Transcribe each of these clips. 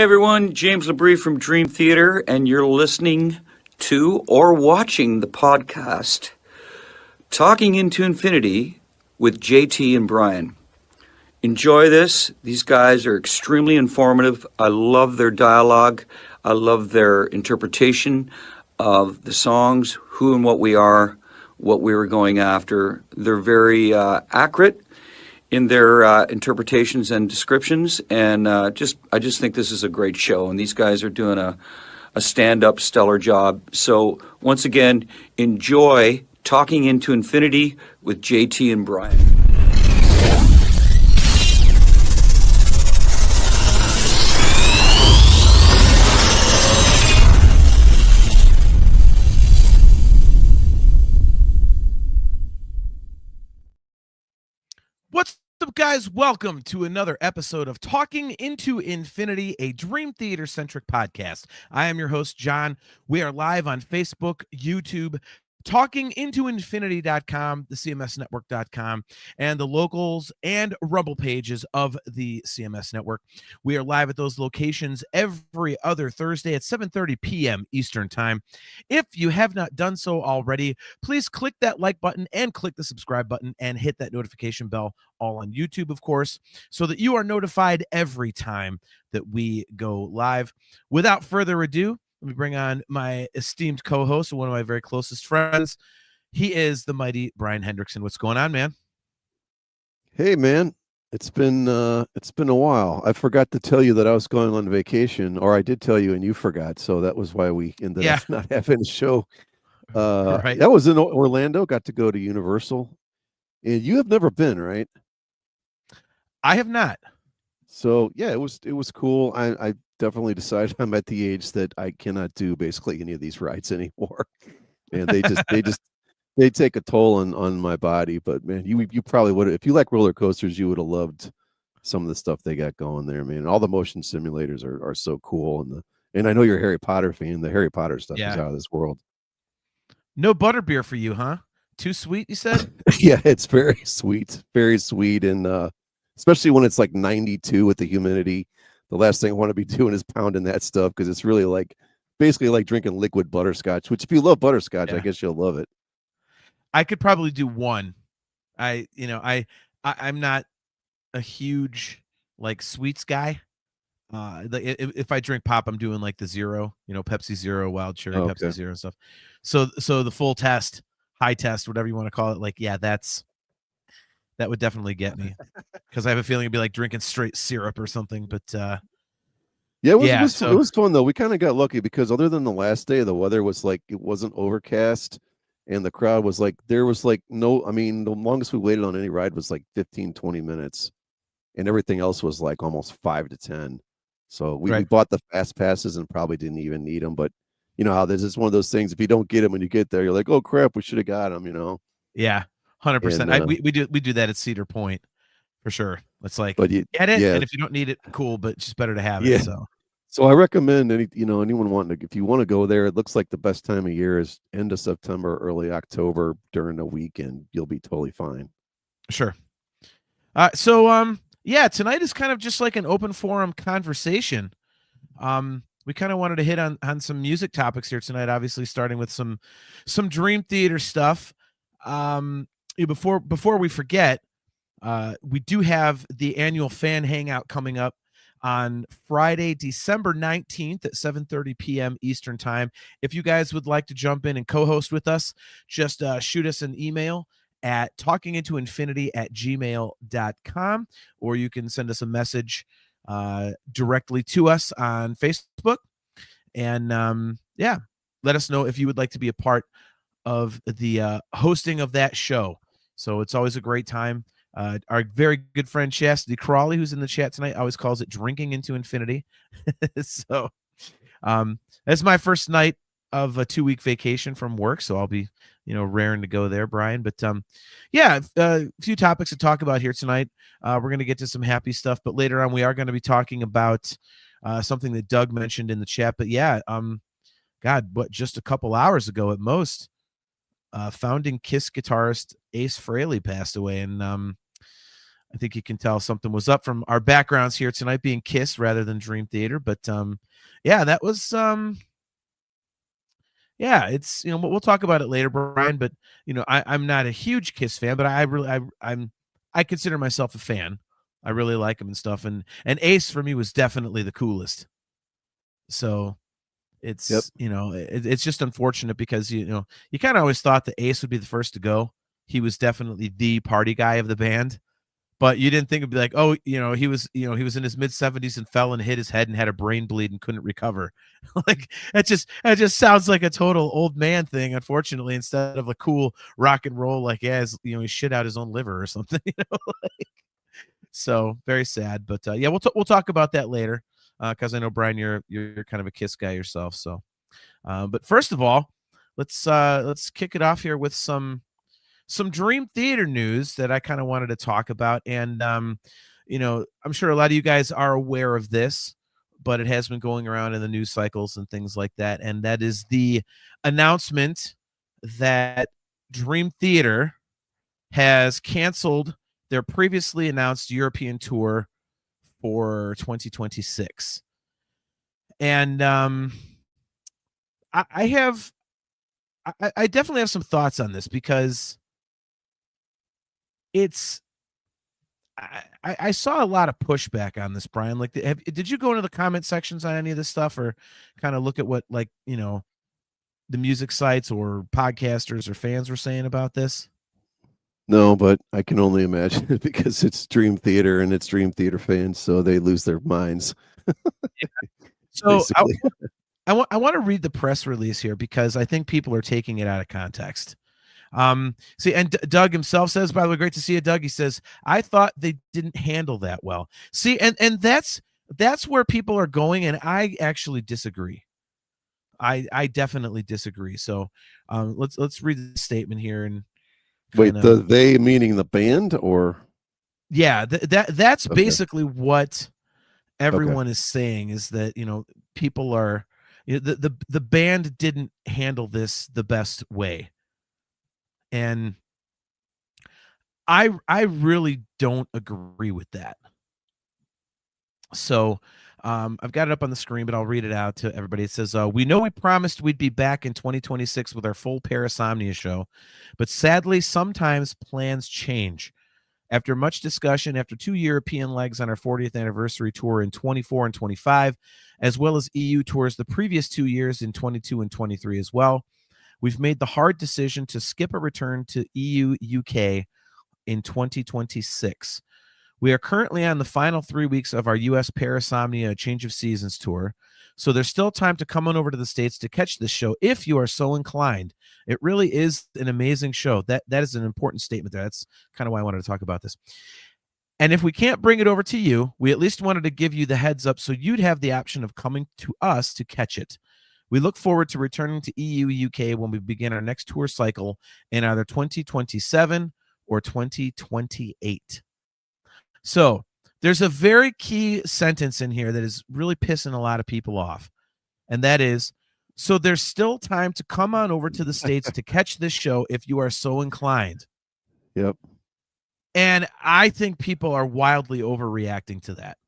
everyone, James Labrie from Dream Theater, and you're listening to or watching the podcast Talking into Infinity with JT and Brian. Enjoy this. These guys are extremely informative. I love their dialogue. I love their interpretation of the songs, who and what we are, what we were going after. They're very accurate in their interpretations and descriptions, and I just think this is a great show, and these guys are doing a stand-up stellar job. So once again, enjoy Talking into Infinity with JT and Brian. What's up, guys? Welcome to another episode of Talking into Infinity, a Dream Theater-centric podcast. I am your host, John. We are live on Facebook, YouTube, talkingintoinfinity.com, the cmsnetwork.com, and the locals and Rumble pages of the CMS Network. We are live at those locations every other Thursday at 7:30 p.m. Eastern Time. If you have not done so already, please click that like button and click the subscribe button and hit that notification bell, all on YouTube, of course, so that you are notified every time that we go live. Without further ado, let me bring on my esteemed co-host and one of my very closest friends. He is the mighty Brian Hendrickson. What's going on, man? Hey, man. It's been a while. I forgot to tell you that I was going on vacation, or I did tell you and you forgot. So that was why we ended up not having a show. Right. That was in Orlando. Got to go to Universal. And you have never been, right? I have not. So yeah, it was cool. I definitely decided I'm at the age that I cannot do basically any of these rides anymore. And they take a toll on my body. But man, you probably would, if you like roller coasters, you would have loved some of the stuff they got going there, man. All the motion simulators are so cool, and I know you're a Harry Potter fan. The Harry Potter stuff is out of this world. No butterbeer for you, huh? Too sweet, you said? Yeah, it's very sweet, and especially when it's like 92 with the humidity. The last thing I want to be doing is pounding that stuff, because it's really basically like drinking liquid butterscotch, which if you love butterscotch, I guess you'll love it. I could probably do one. I'm not a huge sweets guy. If I drink pop, I'm doing like the zero, Pepsi Zero, Wild Cherry, Pepsi Zero stuff. So the full test, high test, whatever you want to call it, that would definitely get me, because I have a feeling it'd be like drinking straight syrup or something. But it was fun though. We kind of got lucky, because other than the last day, the weather was it wasn't overcast, and the crowd was there was no. I mean, the longest we waited on any ride was 15-20 minutes, and everything else was almost 5 to 10. So we bought the fast passes and probably didn't even need them. But you know how this is one of those things. If you don't get them when you get there, you're like, oh crap, we should have got them. Yeah. 100%. We do that at Cedar Point for sure. It's but you get it, and if you don't need it, cool. But it's just better to have it. So I recommend anyone wanting to, if you want to go there, it looks like the best time of year is end of September, early October during the weekend. You'll be totally fine. Sure. Tonight is kind of just like an open forum conversation. We kind of wanted to hit on some music topics here tonight. Obviously, starting with some Dream Theater stuff. Before we forget, we do have the annual fan hangout coming up on Friday, December 19th at 7:30 p.m. Eastern Time. If you guys would like to jump in and co-host with us, just shoot us an email at talkingintoinfinity@gmail.com, or you can send us a message directly to us on Facebook. And let us know if you would like to be a part of the hosting of that show. So it's always a great time. Our very good friend Chastity Crawley, who's in the chat tonight, always calls it drinking into infinity. So that's my first night of a 2-week vacation from work, so I'll be raring to go there, Brian. But a few topics to talk about here tonight. We're going to get to some happy stuff, but later on we are going to be talking about something that Doug mentioned in the chat. But just a couple hours ago at most, founding Kiss guitarist Ace Frehley passed away, and I think you can tell something was up from our backgrounds here tonight being Kiss rather than Dream Theater. But yeah, that was yeah, it's we'll talk about it later, Brian. But I'm not a huge Kiss fan, but I consider myself a fan. I really like him and stuff. And Ace for me was definitely the coolest. So it's it's just unfortunate because you kind of always thought that Ace would be the first to go. He was definitely the party guy of the band. But you didn't think it'd be like, oh, he was in his mid-70s and fell and hit his head and had a brain bleed and couldn't recover. Like that just sounds like a total old man thing, unfortunately, instead of a cool rock and roll, like, yeah, he shit out his own liver or something, So very sad. But yeah, we'll talk about that later. Because I know, Brian, you're kind of a Kiss guy yourself. So but first of all, let's kick it off here with some Dream Theater news that I kind of wanted to talk about. And, I'm sure a lot of you guys are aware of this, but it has been going around in the news cycles and things like that. And that is the announcement that Dream Theater has canceled their previously announced European tour for 2026. And I definitely have some thoughts on this because I saw a lot of pushback on this, Brian. Like, did you go into the comment sections on any of this stuff, or kind of look at what the music sites or podcasters or fans were saying about this? No, but I can only imagine it because it's Dream Theater and it's Dream Theater fans, so they lose their minds. So I want to read the press release here because I think people are taking it out of context. See, and Doug himself says, by the way, great to see you, Doug. He says, I thought they didn't handle that well. See, and that's where people are going, and I actually disagree. I definitely disagree. So let's read the statement here and wait, they meaning the band, or yeah, that's okay. Basically what everyone is saying is that people are the band didn't handle this the best way. And I really don't agree with that. So I've got it up on the screen, but I'll read it out to everybody. It says, we know we promised we'd be back in 2026 with our full Parasomnia show, but sadly, sometimes plans change. After much discussion, after 2 European legs on our 40th anniversary tour in 24 and 25, as well as EU tours the previous 2 years in 22 and 23 as well, we've made the hard decision to skip a return to EU UK in 2026. We are currently on the final 3 weeks of our US Parasomnia Change of Seasons tour, so there's still time to come on over to the States to catch this show if you are so inclined. It really is an amazing show. That is an important statement there. That's kind of why I wanted to talk about this. And if we can't bring it over to you, we at least wanted to give you the heads up so you'd have the option of coming to us to catch it. We look forward to returning to EU UK when we begin our next tour cycle in either 2027 or 2028. So there's a very key sentence in here that is really pissing a lot of people off. And that is, so there's still time to come on over to the States to catch this show if you are so inclined. Yep. And I think people are wildly overreacting to that.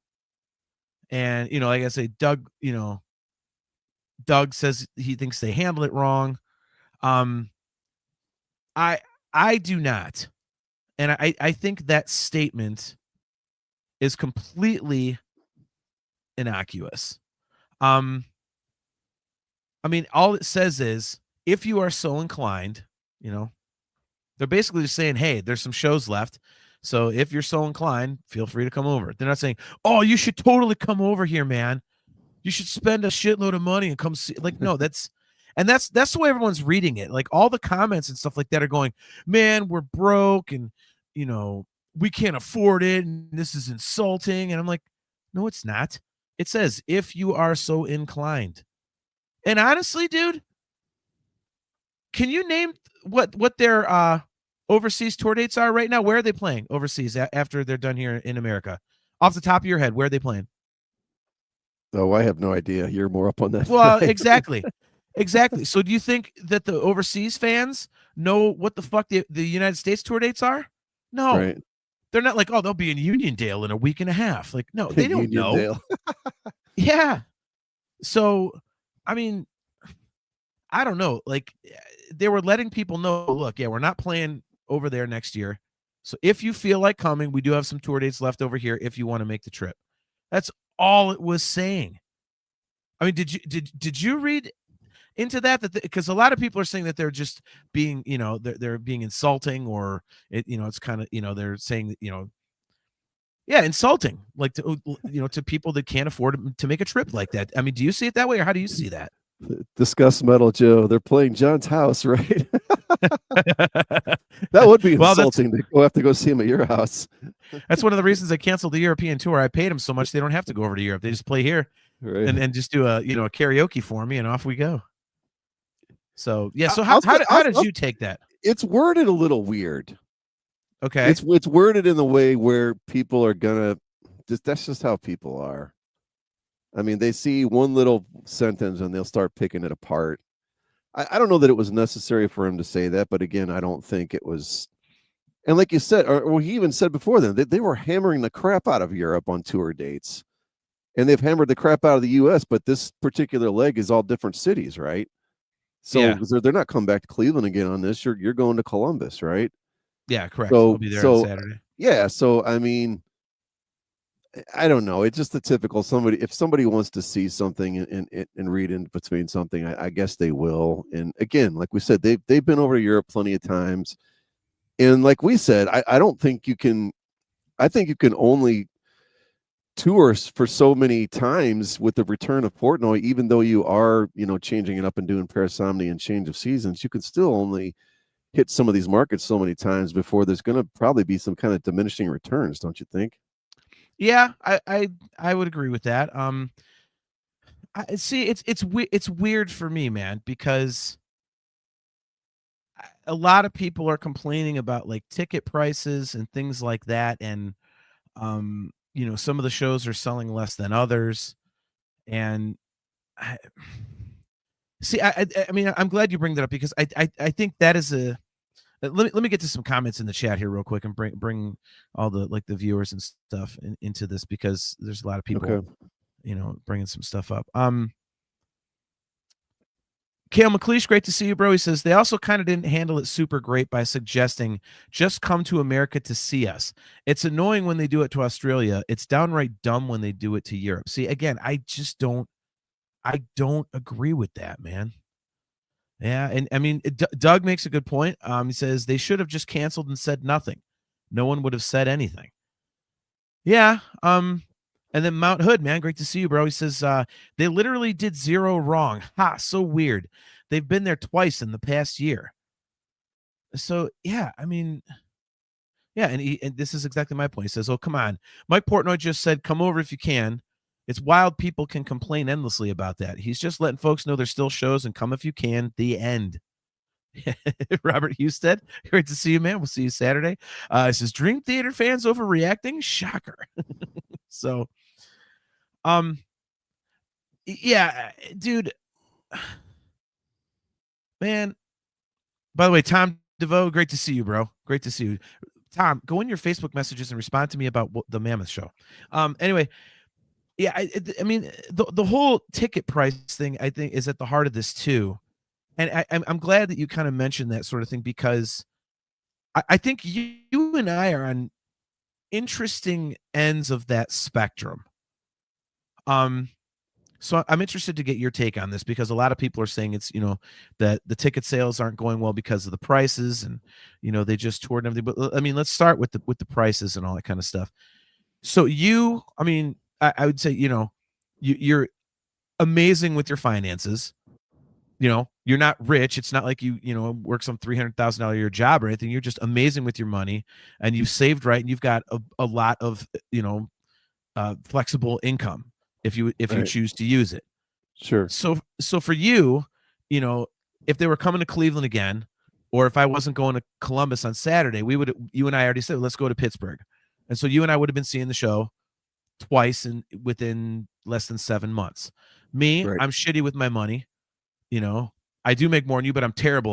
And, like I say, Doug says he thinks they handle it wrong. I do not. And I think that statement is completely innocuous. I mean, all it says is, if you are so inclined, they're basically just saying, hey, there's some shows left. So if you're so inclined, feel free to come over. They're not saying, oh, you should totally come over here, man. You should spend a shitload of money and come see. Like, no, that's the way everyone's reading it. Like, all the comments and stuff like that are going, man, we're broke and, we can't afford it. And this is insulting. And I'm like, no, it's not. It says, if you are so inclined. And honestly, dude, can you name what their overseas tour dates are right now? Where are they playing overseas after they're done here in America? Off the top of your head, where are they playing? Oh, I have no idea. You're more up on that. Well, exactly. Exactly. So do you think that the overseas fans know what the fuck the United States tour dates are? No. Right. They're not like, oh, they'll be in Uniondale in a week and a half. Like, no, they don't know. Yeah. So, I mean, I don't know. Like, they were letting people know, look, yeah, we're not playing over there next year. So if you feel like coming, we do have some tour dates left over here if you want to make the trip. That's all it was saying. I mean, did you read into that because a lot of people are saying that they're just being, they're being insulting, or it's kind of, they're saying that, yeah, insulting, like to people that can't afford to make a trip like that. I mean, do you see it that way, or how do you see that? Discuss Metal Joe. They're playing John's house, right? That would be insulting to have to go see him at your house. That's one of the reasons I canceled the European tour. I paid them so much they don't have to go over to Europe. They just play here, right, and just do a karaoke for me, and off we go. So yeah. So how did you take that? It's worded a little weird. Okay. It's worded in the way where people are gonna that's just how people are. I mean, they see one little sentence and they'll start picking it apart. I don't know that it was necessary for him to say that, but again, I don't think it was. And like you said, or he even said before then, they were hammering the crap out of Europe on tour dates, and they've hammered the crap out of the U.S., but this particular leg is all different cities, right? So yeah, they're not coming back to Cleveland again on this. You're going to Columbus, right? Yeah, correct. So, I'll be there on Saturday. Yeah, so I mean, I don't know. It's just the typical if somebody wants to see something and read in between something, I guess they will. And again, like we said, they've been over to Europe plenty of times. And like we said, I don't think you can. I think you can only tour for so many times with the return of Portnoy, even though you are, changing it up and doing Parasomnia and change of seasons, you can still only hit some of these markets so many times before there's going to probably be some kind of diminishing returns, don't you think? Yeah, I would agree with that. I see. It's weird for me, man, because a lot of people are complaining about like ticket prices and things like that, and some of the shows are selling less than others, and I mean, I'm glad you bring that up because I think that is a. Let me get to some comments in the chat here real quick and bring all the the viewers and stuff into this because there's a lot of people, bringing some stuff up. Kale McLeish, great to see you, bro. He says they also kind of didn't handle it super great by suggesting just come to America to see us. It's annoying when they do it to Australia. It's downright dumb when they do it to Europe. See, again, I don't agree with that, man. Yeah, and I mean, Doug makes a good point. He says they should have just canceled and said nothing. No one would have said anything. Yeah. And then Mount Hood, man, great to see you, bro. He says they literally did zero wrong. Ha, so weird. They've been there twice in the past year. So yeah, I mean, yeah, and this is exactly my point. He says, "Oh, come on, Mike Portnoy just said, come over if you can." It's wild. People can complain endlessly about that. He's just letting folks know there's still shows and come if you can. The end. Robert Husted, great to see you, man. We'll see you Saturday. It says Dream Theater fans overreacting. Shocker. So, yeah, dude, man. By the way, Tom DeVoe, great to see you, bro. Great to see you. Tom, go in your Facebook messages and respond to me about the Mammoth show. Anyway. Yeah, I mean, the whole ticket price thing, I think, is at the heart of this too, and I'm glad that you kind of mentioned that sort of thing because I think you and I are on interesting ends of that spectrum. So I'm interested to get your take on this because a lot of people are saying it's that the ticket sales aren't going well because of the prices and they just toured and everything. But I mean, let's start with the prices and all that kind of stuff. So I mean. I would say, you're amazing with your finances. You're not rich. It's not like you work some $300,000 a year job or anything. You're just amazing with your money and you've saved right. And you've got a lot of, flexible income if you choose to use it. Sure. So for you, if they were coming to Cleveland again, or if I wasn't going to Columbus on Saturday, you and I already said, let's go to Pittsburgh. And so you and I would have been seeing the show twice within less than 7 months. Me, right. I'm shitty with my money. I do make more than you, but I'm terrible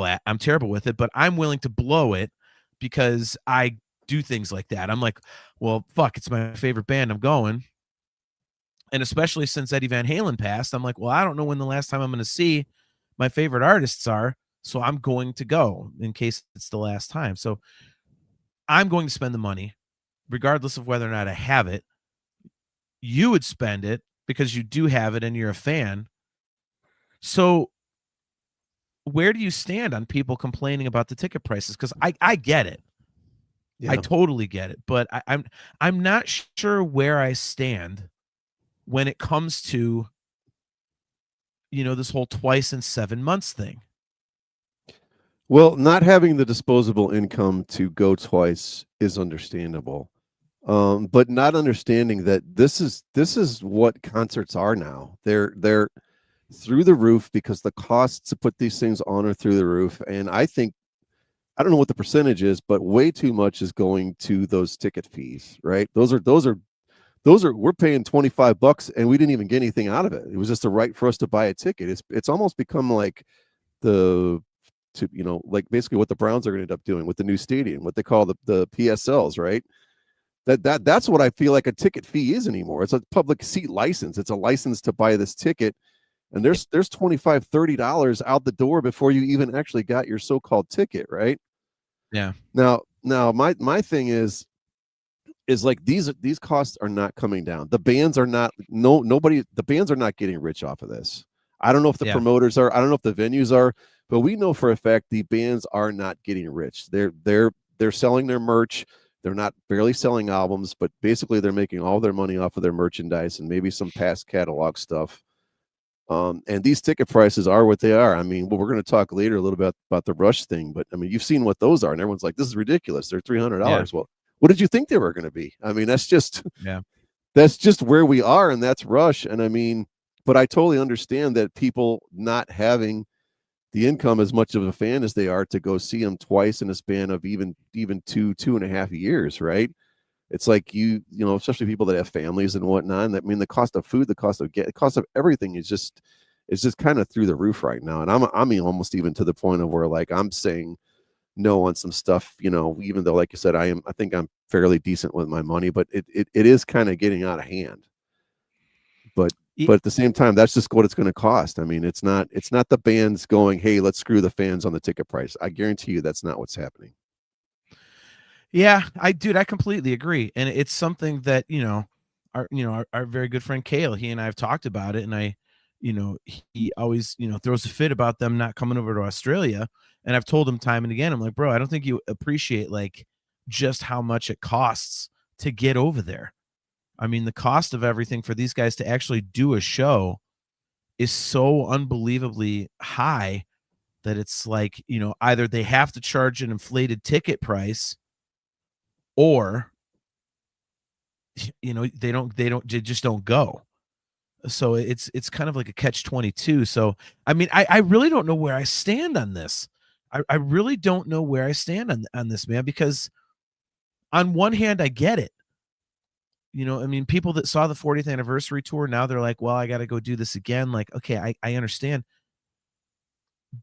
with it. But I'm willing to blow it because I do things like that. I'm like, well, fuck, it's my favorite band. I'm going. And especially since Eddie Van Halen passed, I'm like, well, I don't know when the last time I'm going to see my favorite artists are. So I'm going to go in case it's the last time. So I'm going to spend the money, regardless of whether or not I have it. You would spend it because you do have it and you're a fan. So where do you stand on people complaining about the ticket prices? Because I get it. Yeah. I totally get it. But I'm not sure where I stand when it comes to, this whole twice in 7 months thing. Well, not having the disposable income to go twice is understandable. But not understanding that this is what concerts are now. They're through the roof because the costs to put these things on are through the roof. And I think, I don't know what the percentage is, but way too much is going to those ticket fees, right? Those are we're paying $25 and we didn't even get anything out of it. It was just a right for us to buy a ticket. It's almost become like like basically what the Browns are going to end up doing with the new stadium, what they call the PSLs, right? That's what I feel like a ticket fee is anymore. It's a public seat license. It's a license to buy this ticket. And there's $25, $30 out the door before you even actually got your so-called ticket, right? Yeah. Now my thing is like these costs are not coming down. The bands are not the bands are not getting rich off of this. I don't know if the promoters are, I don't know if the venues are, but we know for a fact the bands are not getting rich. They're selling their merch. They're not barely selling albums, but basically they're making all their money off of their merchandise and maybe some past catalog stuff. And these ticket prices are what they are. I mean, we're going to talk later a little bit about the Rush thing, but I mean, you've seen what those are, and everyone's like, "This is ridiculous. They're $300." Yeah. Well, what did you think they were going to be? I mean, that's just that's just where we are, and that's Rush. And I mean, but I totally understand that people not having the income as much of a fan as they are to go see them twice in a span of even 2.5 years, right? It's like especially people that have families and whatnot. And I mean, the cost of food, the cost of everything is just kind of through the roof right now. And I'm almost even to the point of where like I'm saying no on some stuff, even though, like you said, I think I'm fairly decent with my money, but it is kind of getting out of hand. But at the same time, that's just what it's going to cost. I mean, it's not the bands going, hey, let's screw the fans on the ticket price. I guarantee you that's not what's happening. Yeah, I completely agree. And it's something that, our very good friend Kale, he and I have talked about it. And he always, throws a fit about them not coming over to Australia. And I've told him time and again, I'm like, bro, I don't think you appreciate like just how much it costs to get over there. I mean, the cost of everything for these guys to actually do a show is so unbelievably high that it's like, either they have to charge an inflated ticket price or they just don't go. So it's kind of like a catch-22. So I mean, I really don't know where I stand on this. I really don't know where I stand on this, man, because on one hand I get it. I mean, people that saw the 40th anniversary tour, now they're like, well, I got to go do this again. Like, okay, I understand.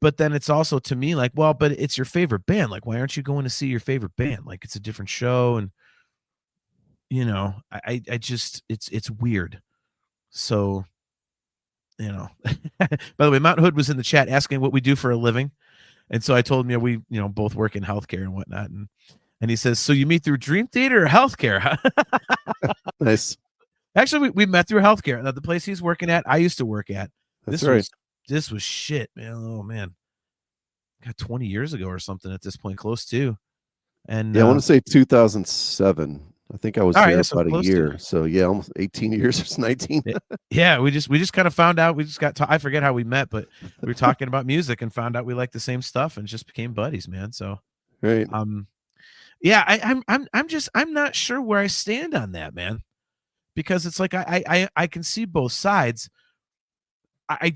But then it's also to me like, well, but it's your favorite band. Like, why aren't you going to see your favorite band? Like, it's a different show. And, I just, it's weird. So, by the way, Mount Hood was in the chat asking what we do for a living. And so I told him, we, both work in healthcare and whatnot. And he says, so you meet through Dream Theater or healthcare? Nice. Actually, we met through healthcare. The place he's working at, I used to work at. That's right. This was shit, man. Oh, man. God, 20 years ago or something at this point, close to. And I want to say 2007. I think I was there about a year. So yeah, almost 18 years or 19. Yeah, we just kind of found out. We just got I forget how we met, but we were talking about music and found out we liked the same stuff and just became buddies, man. So right. Yeah, I'm not sure where I stand on that, man. Because it's like I can see both sides. I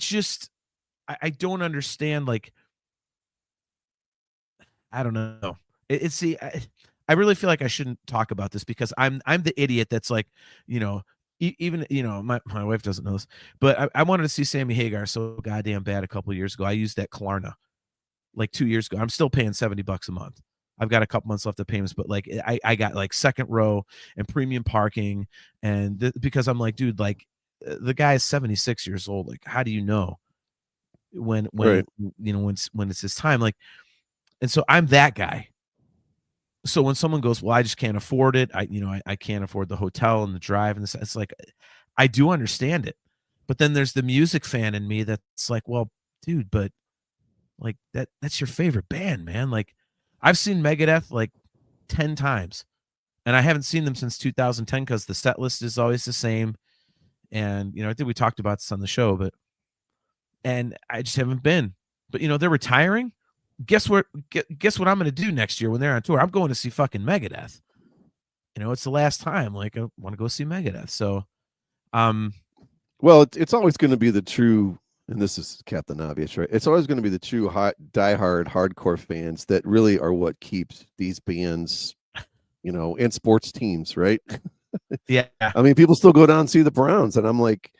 don't understand, like, I don't know. I really feel like I shouldn't talk about this because I'm the idiot that's like, even my wife doesn't know this, but I wanted to see Sammy Hagar so goddamn bad a couple of years ago. I used that Klarna like 2 years ago. I'm still paying $70 a month. I've got a couple months left of payments, but like I got like second row and premium parking, and because I'm like, dude, like the guy is 76 years old. Like, how do you know when Right. when it's his time? Like, and so I'm that guy. So when someone goes, well, I just can't afford it. I can't afford the hotel and the drive and this. It's like, I do understand it, but then there's the music fan in me that's like, well, dude, but like that's your favorite band, man. Like, I've seen Megadeth like 10 times, and I haven't seen them since 2010 because the set list is always the same. And I think we talked about this on the show, and I just haven't been. But they're retiring. Guess what? Guess what I'm going to do next year when they're on tour? I'm going to see fucking Megadeth. It's the last time. Like, I want to go see Megadeth. So, well, it's always going to be the true, and this is Captain Obvious, right? It's always going to be the true diehard hardcore fans that really are what keeps these bands, and sports teams, right? Yeah. I mean, people still go down and see the Browns, and I'm like,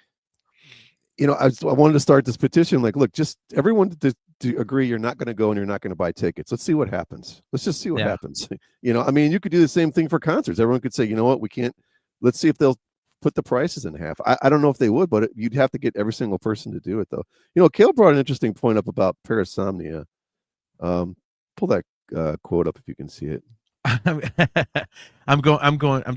I wanted to start this petition. Like, look, just everyone to agree you're not going to go and you're not going to buy tickets. Let's see what happens. Let's just see what happens. I mean, you could do the same thing for concerts. Everyone could say, you know what, we can't. Let's see if they'll put the prices in half. I don't know if they would, but you'd have to get every single person to do it, though. Kale brought an interesting point up about parasomnia. Pull that quote up if you can see it. I'm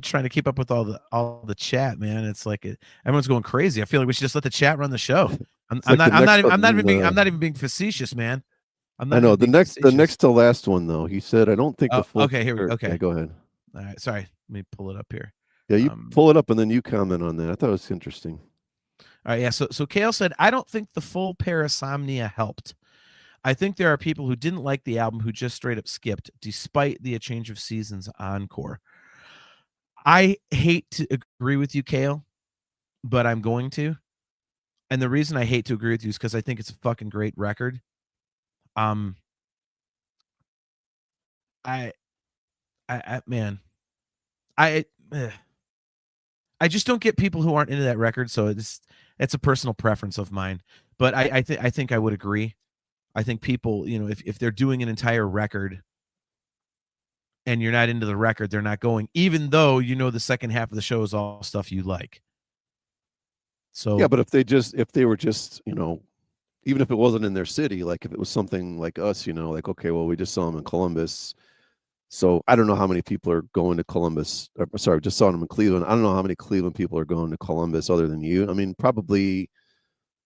trying to keep up with all the chat, man. It's like everyone's going crazy. I feel like we should just let the chat run the show. I'm not even being facetious, man. I know the next to last one though. He said, I don't think the full. Okay, here we go. Okay, yeah, go ahead. All right, sorry. Let me pull it up here. Yeah, you pull it up and then you comment on that. I thought it was interesting. All right, yeah. So Kale said, I don't think the full Parasomnia helped. I think there are people who didn't like the album who just straight up skipped, despite the A Change of Seasons encore. I hate to agree with you, Kale, but I'm going to. And the reason I hate to agree with you is because I think it's a fucking great record. I just don't get people who aren't into that record, so it's a personal preference of mine. But I think I would agree. I think people, if they're doing an entire record and you're not into the record, they're not going, even though the second half of the show is all stuff you like. So yeah, but if they were just, even if it wasn't in their city, like if it was something like us, like, okay, well, we just saw them in Columbus. So I don't know how many people are going to Columbus. Sorry, just saw them in Cleveland. I don't know how many Cleveland people are going to Columbus other than you. I mean, probably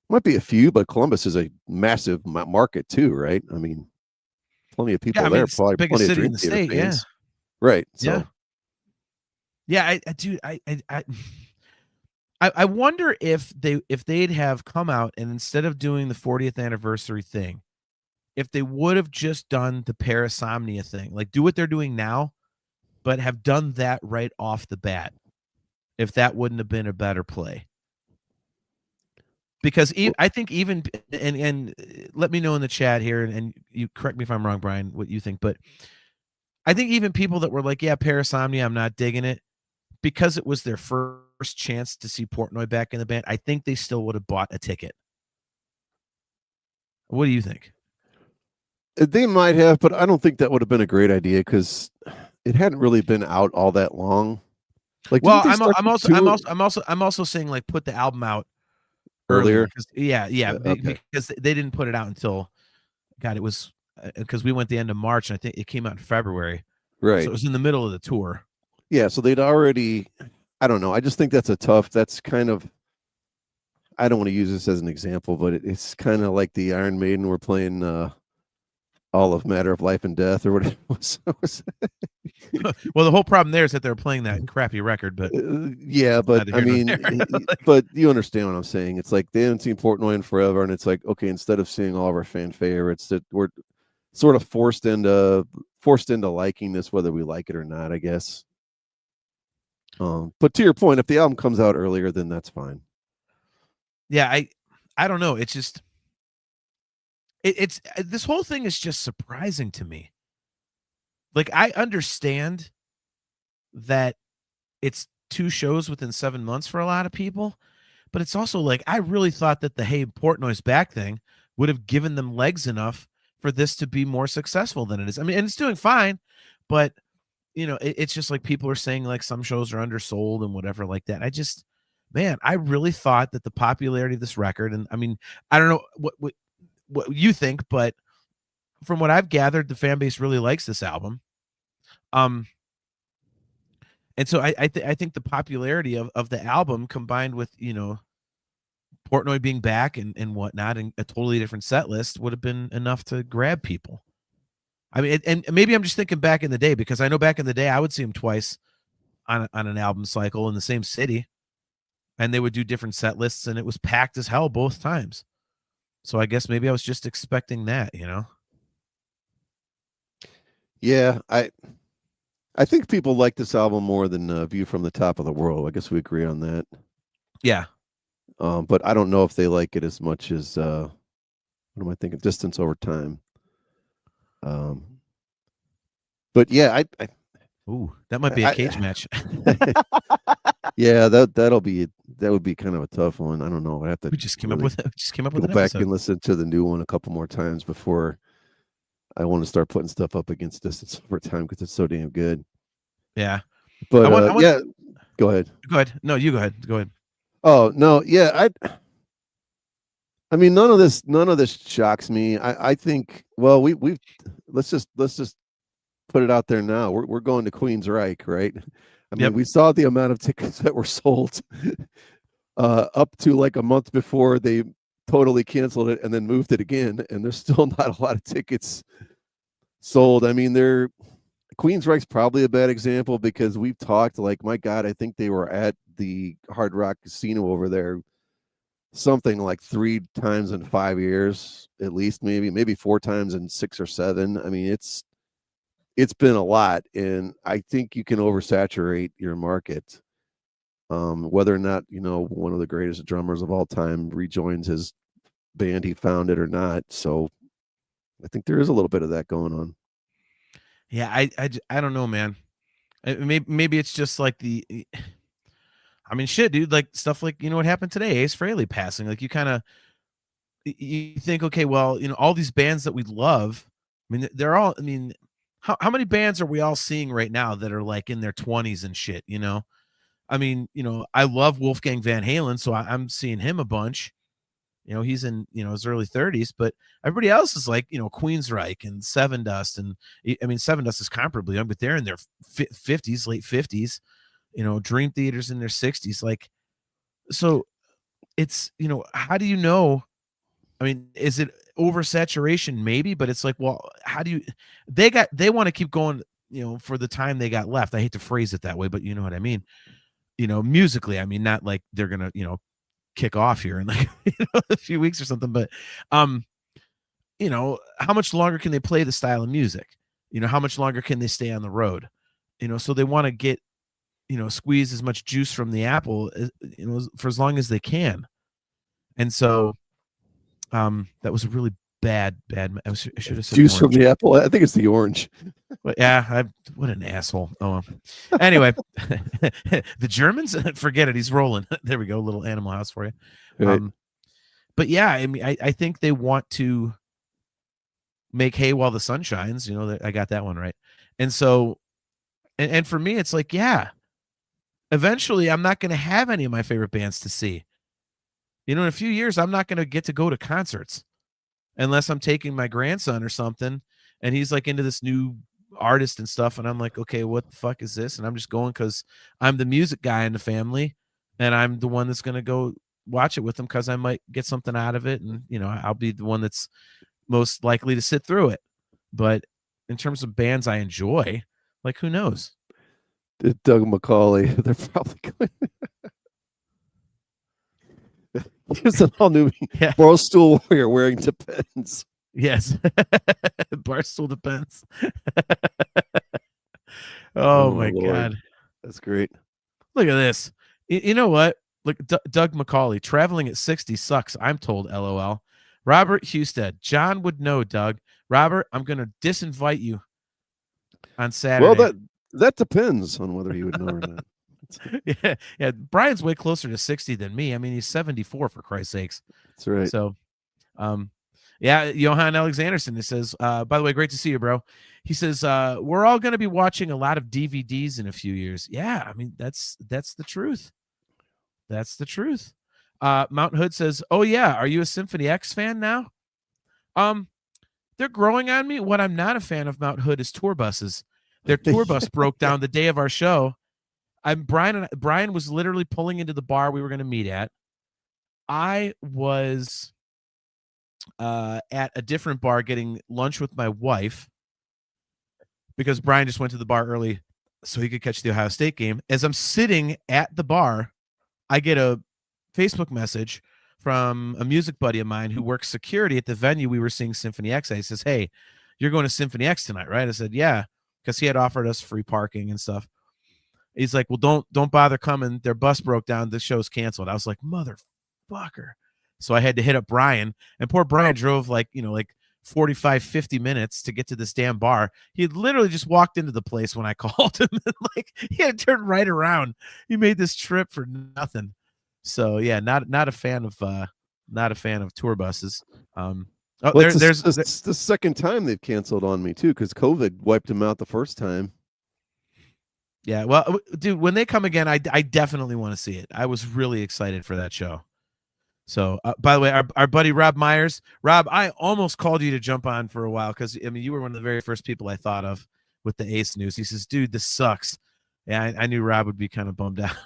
might be a few, but Columbus is a massive market too, right? I mean, plenty of people there. Probably biggest plenty city of in the state, fans. Yeah. Right. So. Yeah. I wonder if they'd have come out and instead of doing the 40th anniversary thing, if they would have just done the Parasomnia thing, like do what they're doing now, but have done that right off the bat, if that wouldn't have been a better play. Because I think even and let me know in the chat here, and you correct me if I'm wrong, Brian, what you think, but I think even people that were like, yeah, Parasomnia, I'm not digging it, because it was their first chance to see Portnoy back in the band, I think they still would have bought a ticket. What do you think? They might have, but I don't think that would have been a great idea because it hadn't really been out all that long. Like, well, I'm also saying like put the album out earlier. Because they didn't put it out until, God, it was because we went the end of March and I think it came out in February. Right. So it was in the middle of the tour. Yeah. So they'd already, I don't know. I just think that's kind of, I don't want to use this as an example, but it's kind of like the Iron Maiden were playing All of Matter of Life and Death or whatever it was. Well, the whole problem there is that they're playing that crappy record, but yeah, but I mean, but you understand what I'm saying. It's like they haven't seen Portnoy in forever, and it's like, okay, instead of seeing all of our fan favorites, that we're sort of forced into liking this, whether we like it or not, I guess. But to your point, if the album comes out earlier, then that's fine. Yeah, I don't know. It's just it's this whole thing is just surprising to me. Like, I understand that it's 2 shows within 7 months for a lot of people, but it's also like I really thought that the Hey Portnoy's back thing would have given them legs enough for this to be more successful than it is. I mean, and it's doing fine, but it's just like people are saying like some shows are undersold and whatever like that. I really thought that the popularity of this record, and I mean, I don't know what you think, but from what I've gathered, the fan base really likes this album. And so I think the popularity of the album combined with, Portnoy being back and whatnot and a totally different set list would have been enough to grab people. I mean, and maybe I'm just thinking back in the day, because I know back in the day I would see him twice on an album cycle in the same city, and they would do different set lists, and it was packed as hell both times. So I guess maybe I was just expecting that, Yeah, I think people like this album more than View from the Top of the World. I guess we agree on that. Yeah. But I don't know if they like it as much as what am I thinking? Distance Over Time. But yeah, ooh, that might be a cage match. Yeah, that would be kind of a tough one. I don't know. I have to. We just came up with go back and listen to the new one a couple more times before I want to start putting stuff up against Distance Over Time, because it's so damn good. Yeah, but yeah, go ahead. Go ahead. No, you go ahead. Go ahead. Oh no, yeah, I mean, none of this shocks me. I think, well, we let's just put it out there now. We're going to Queensryche, right? I mean, we saw the amount of tickets that were sold up to like a month before they totally canceled it and then moved it again, and there's still not a lot of tickets sold. I mean, Queensryche's probably a bad example, because we've talked, like, my God, I think they were at the Hard Rock Casino over there something like 3 times in 5 years, at least, maybe 4 times in 6 or 7. I mean, it's been a lot, and I think you can oversaturate your market. Whether or not, one of the greatest drummers of all time rejoins his band he founded or not. So I think there is a little bit of that going on. Yeah, I don't know, man. Maybe it's just like I mean, shit, dude, like stuff like, what happened today, Ace Frehley passing. Like, you think, okay, well, all these bands that we love, I mean, they're all, I mean, how many bands are we all seeing right now that are like in their 20s and shit, I mean, I love Wolfgang Van Halen, so I'm seeing him a bunch. He's in, his early 30s, but everybody else is like, Queensryche and Sevendust. And I mean, Sevendust is comparably young, but they're in their 50s, late 50s, Dream Theater's in their 60s. Like, so it's, how do you know? I mean, is it oversaturation? Maybe, but it's like, well, how do you, they want to keep going, for the time they got left. I hate to phrase it that way, but you know what I mean? Musically, I mean, not like they're going to, kick off here in like a few weeks or something, but how much longer can they play the style of music? How much longer can they stay on the road? So they want to get, squeeze as much juice from the apple as, for as long as they can. And so that was a really bad I should have said juice orange. From the apple. I think it's the orange. But yeah, what an asshole. Oh, anyway, the Germans, forget it. He's rolling. There we go. A little Animal House for you. Right. But yeah, I mean, I think they want to make hay while the sun shines. I got that one right. And so, and for me, it's like, yeah, eventually I'm not going to have any of my favorite bands to see. In a few years, I'm not going to get to go to concerts unless I'm taking my grandson or something, and he's like into this new artist and stuff, and I'm like, okay, what the fuck is this? And I'm just going because I'm the music guy in the family, and I'm the one that's going to go watch it with him because I might get something out of it, and I'll be the one that's most likely to sit through it. But in terms of bands I enjoy, like, who knows? Doug McCauley, they're probably going. Here's an all new Barstool Warrior wearing Depends. Yes. Barstool Depends. Oh my Lord. God. That's great. Look at this. You know what? Look, Doug McCauley, traveling at 60 sucks, I'm told, LOL. Robert Husted, John would know, Doug. Robert, I'm going to disinvite you on Saturday. Well, that depends on whether you would know or not. Yeah. Brian's way closer to 60 than me. I mean, he's 74 for Christ's sakes. That's right. So, Yeah, Johan Alexanderson, it says, by the way, great to see you, bro. He says, we're all going to be watching a lot of DVDs in a few years. Yeah, I mean, that's the truth. That's the truth. Mount Hood says, oh, yeah, are you a Symphony X fan now? They're growing on me. What I'm not a fan of Mount Hood is tour buses. Their tour bus broke down the day of our show. Brian was literally pulling into the bar we were going to meet at. I was at a different bar getting lunch with my wife because Brian just went to the bar early so he could catch the Ohio State game. As I'm sitting at the bar, I get a Facebook message from a music buddy of mine who works security at the venue we were seeing Symphony X. He says, hey, you're going to Symphony X tonight, right? I said, yeah, because he had offered us free parking and stuff. He's like, well, don't bother coming. Their bus broke down. The show's canceled. I was like, motherfucker. So I had to hit up Brian, and poor Brian drove like 45, 50 minutes to get to this damn bar. He had literally just walked into the place when I called him, and like he had to turn right around. He made this trip for nothing. So yeah, not a fan of tour buses. There's the second time they've canceled on me too, because COVID wiped them out the first time. Yeah, well, dude, when they come again, I definitely want to see it. I was really excited for that show. So, by the way, our buddy Rob Myers, Rob, I almost called you to jump on for a while because I mean you were one of the very first people I thought of with the Ace news. He says, "Dude, this sucks." Yeah, I knew Rob would be kind of bummed out.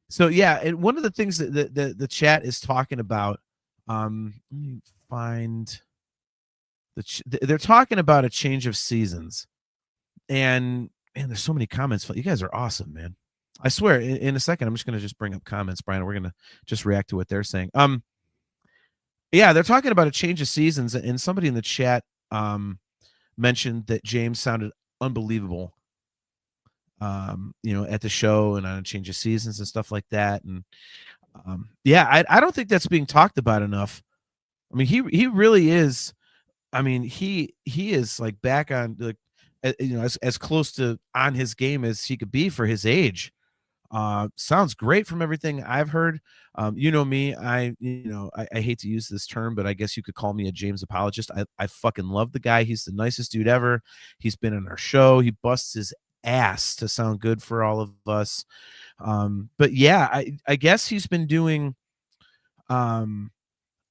So yeah, and one of the things that the chat is talking about, let me find they're talking about a change of seasons. And man, there's so many comments. You guys are awesome, man. I swear, in a second, I'm just going to just bring up comments, Brian. We're going to just react to what they're saying. Yeah, they're talking about a change of seasons, and somebody in the chat mentioned that James sounded unbelievable, at the show and on a change of seasons and stuff like that. And yeah, I don't think that's being talked about enough. I mean, he really is. I mean, he is like back on like. As close to on his game as he could be for his age. Sounds great from everything I've heard. You know me, I hate to use this term, but I guess you could call me a James apologist. I fucking love the guy. He's the nicest dude ever. He's been on our show. He busts his ass to sound good for all of us. But yeah, I guess he's been doing,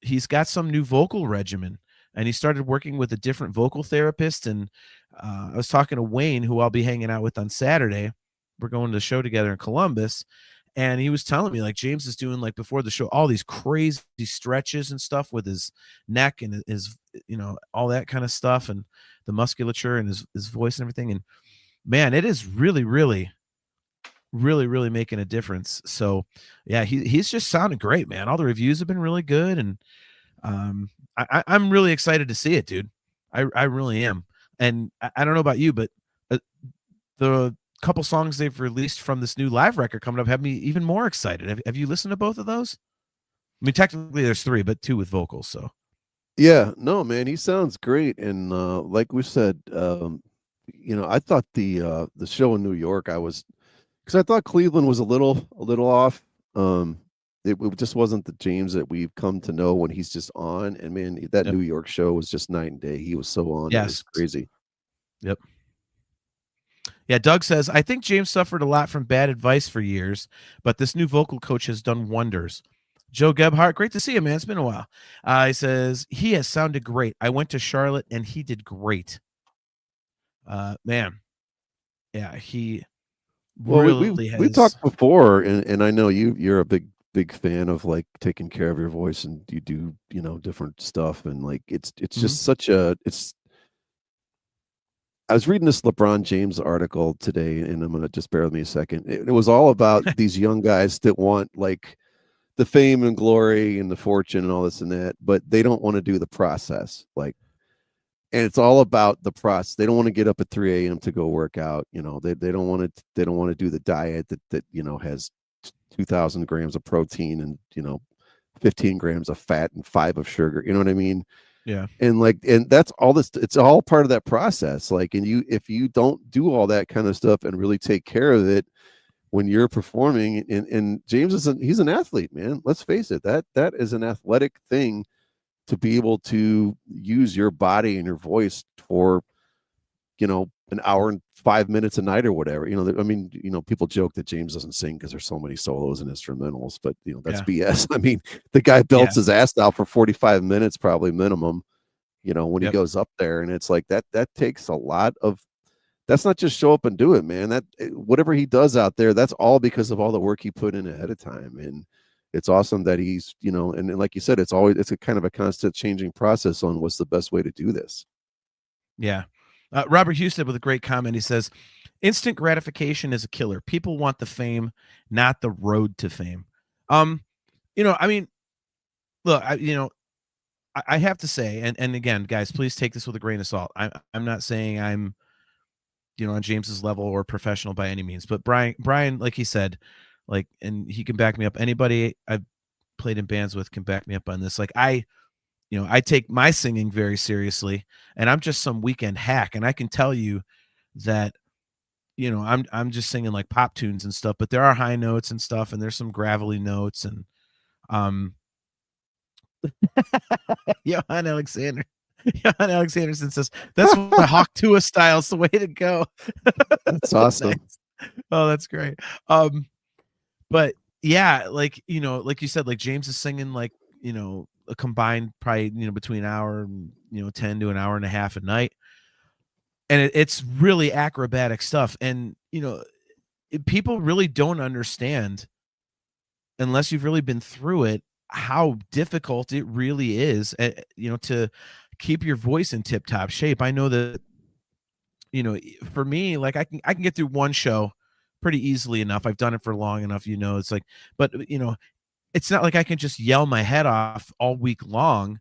he's got some new vocal regimen. And he started working with a different vocal therapist. And I was talking to Wayne, who I'll be hanging out with on Saturday. We're going to the show together in Columbus. And he was telling me, like, James is doing, like, before the show, all these crazy stretches and stuff with his neck and his, all that kind of stuff and the musculature and his voice and everything. And, man, it is really, really, really, really making a difference. So, yeah, he's just sounding great, man. All the reviews have been really good. And, I'm really excited to see it, dude. I really am. And I don't know about you, but the couple songs they've released from this new live record coming up have me even more excited. Have you listened to both of those? I mean, technically there's 3, but 2 with vocals. So yeah, no, man, he sounds great. And like we said, I thought the show in New York, because I thought Cleveland was a little off. It just wasn't the James that we've come to know when he's just on. And man, that New York show was just night and day. He was so on. Yes. It was crazy. Yep. Yeah, Doug says, I think James suffered a lot from bad advice for years, but this new vocal coach has done wonders. Joe Gebhardt, great to see you, man. It's been a while. He says, he has sounded great. I went to Charlotte and he did great. Man. Yeah, he really has. We talked before, and I know you're a big fan of like taking care of your voice, and you do different stuff, and like it's just such a I was reading this LeBron James article today, and I'm gonna just bear with me a second. It was all about these young guys that want like the fame and glory and the fortune and all this and that, but they don't want to do the process. Like, and it's all about the process. They don't want to get up at 3 a.m. to go work out. They don't want to do the diet that has 2,000 grams of protein and 15 grams of fat and 5 of sugar. You know what I mean? Yeah. And that's all this. It's all part of that process. Like, and if you don't do all that kind of stuff and really take care of it, when you're performing. And James he's an athlete, man. Let's face it, that is an athletic thing, to be able to use your body and your voice for, an hour and 5 minutes a night or whatever. I mean, people joke that James doesn't sing because there's so many solos and instrumentals, but that's BS. I mean, the guy belts his ass out for 45 minutes, probably minimum, when he goes up there. And it's like that takes a lot of, that's not just show up and do it, man. That whatever he does out there, that's all because of all the work he put in ahead of time. And it's awesome that he's, and like you said, it's a kind of a constant changing process on what's the best way to do this. Yeah. Robert Houston with a great comment. He says, instant gratification is a killer. People want the fame, not the road to fame. I mean, look, I have to say, and again, guys, please take this with a grain of salt. I'm not saying I'm, on James's level or professional by any means, but Brian, like he said, like, and he can back me up. Anybody I've played in bands with can back me up on this. Like I take my singing very seriously, and I'm just some weekend hack. And I can tell you that, I'm just singing like pop tunes and stuff, but there are high notes and stuff, and there's some gravelly notes. And Johan Alexanderson says, that's my Hawk Tua style's the way to go. That's awesome. Nice. Oh, that's great. But yeah, like, like you said, like James is singing like, a combined probably, between an hour and, 10 to an hour and a half a night. And it's really acrobatic stuff. And, people really don't understand, unless you've really been through it, how difficult it really is, to keep your voice in tip top shape. I know that, for me, like I can get through one show pretty easily enough. I've done it for long enough, it's like, but it's not like I can just yell my head off all week long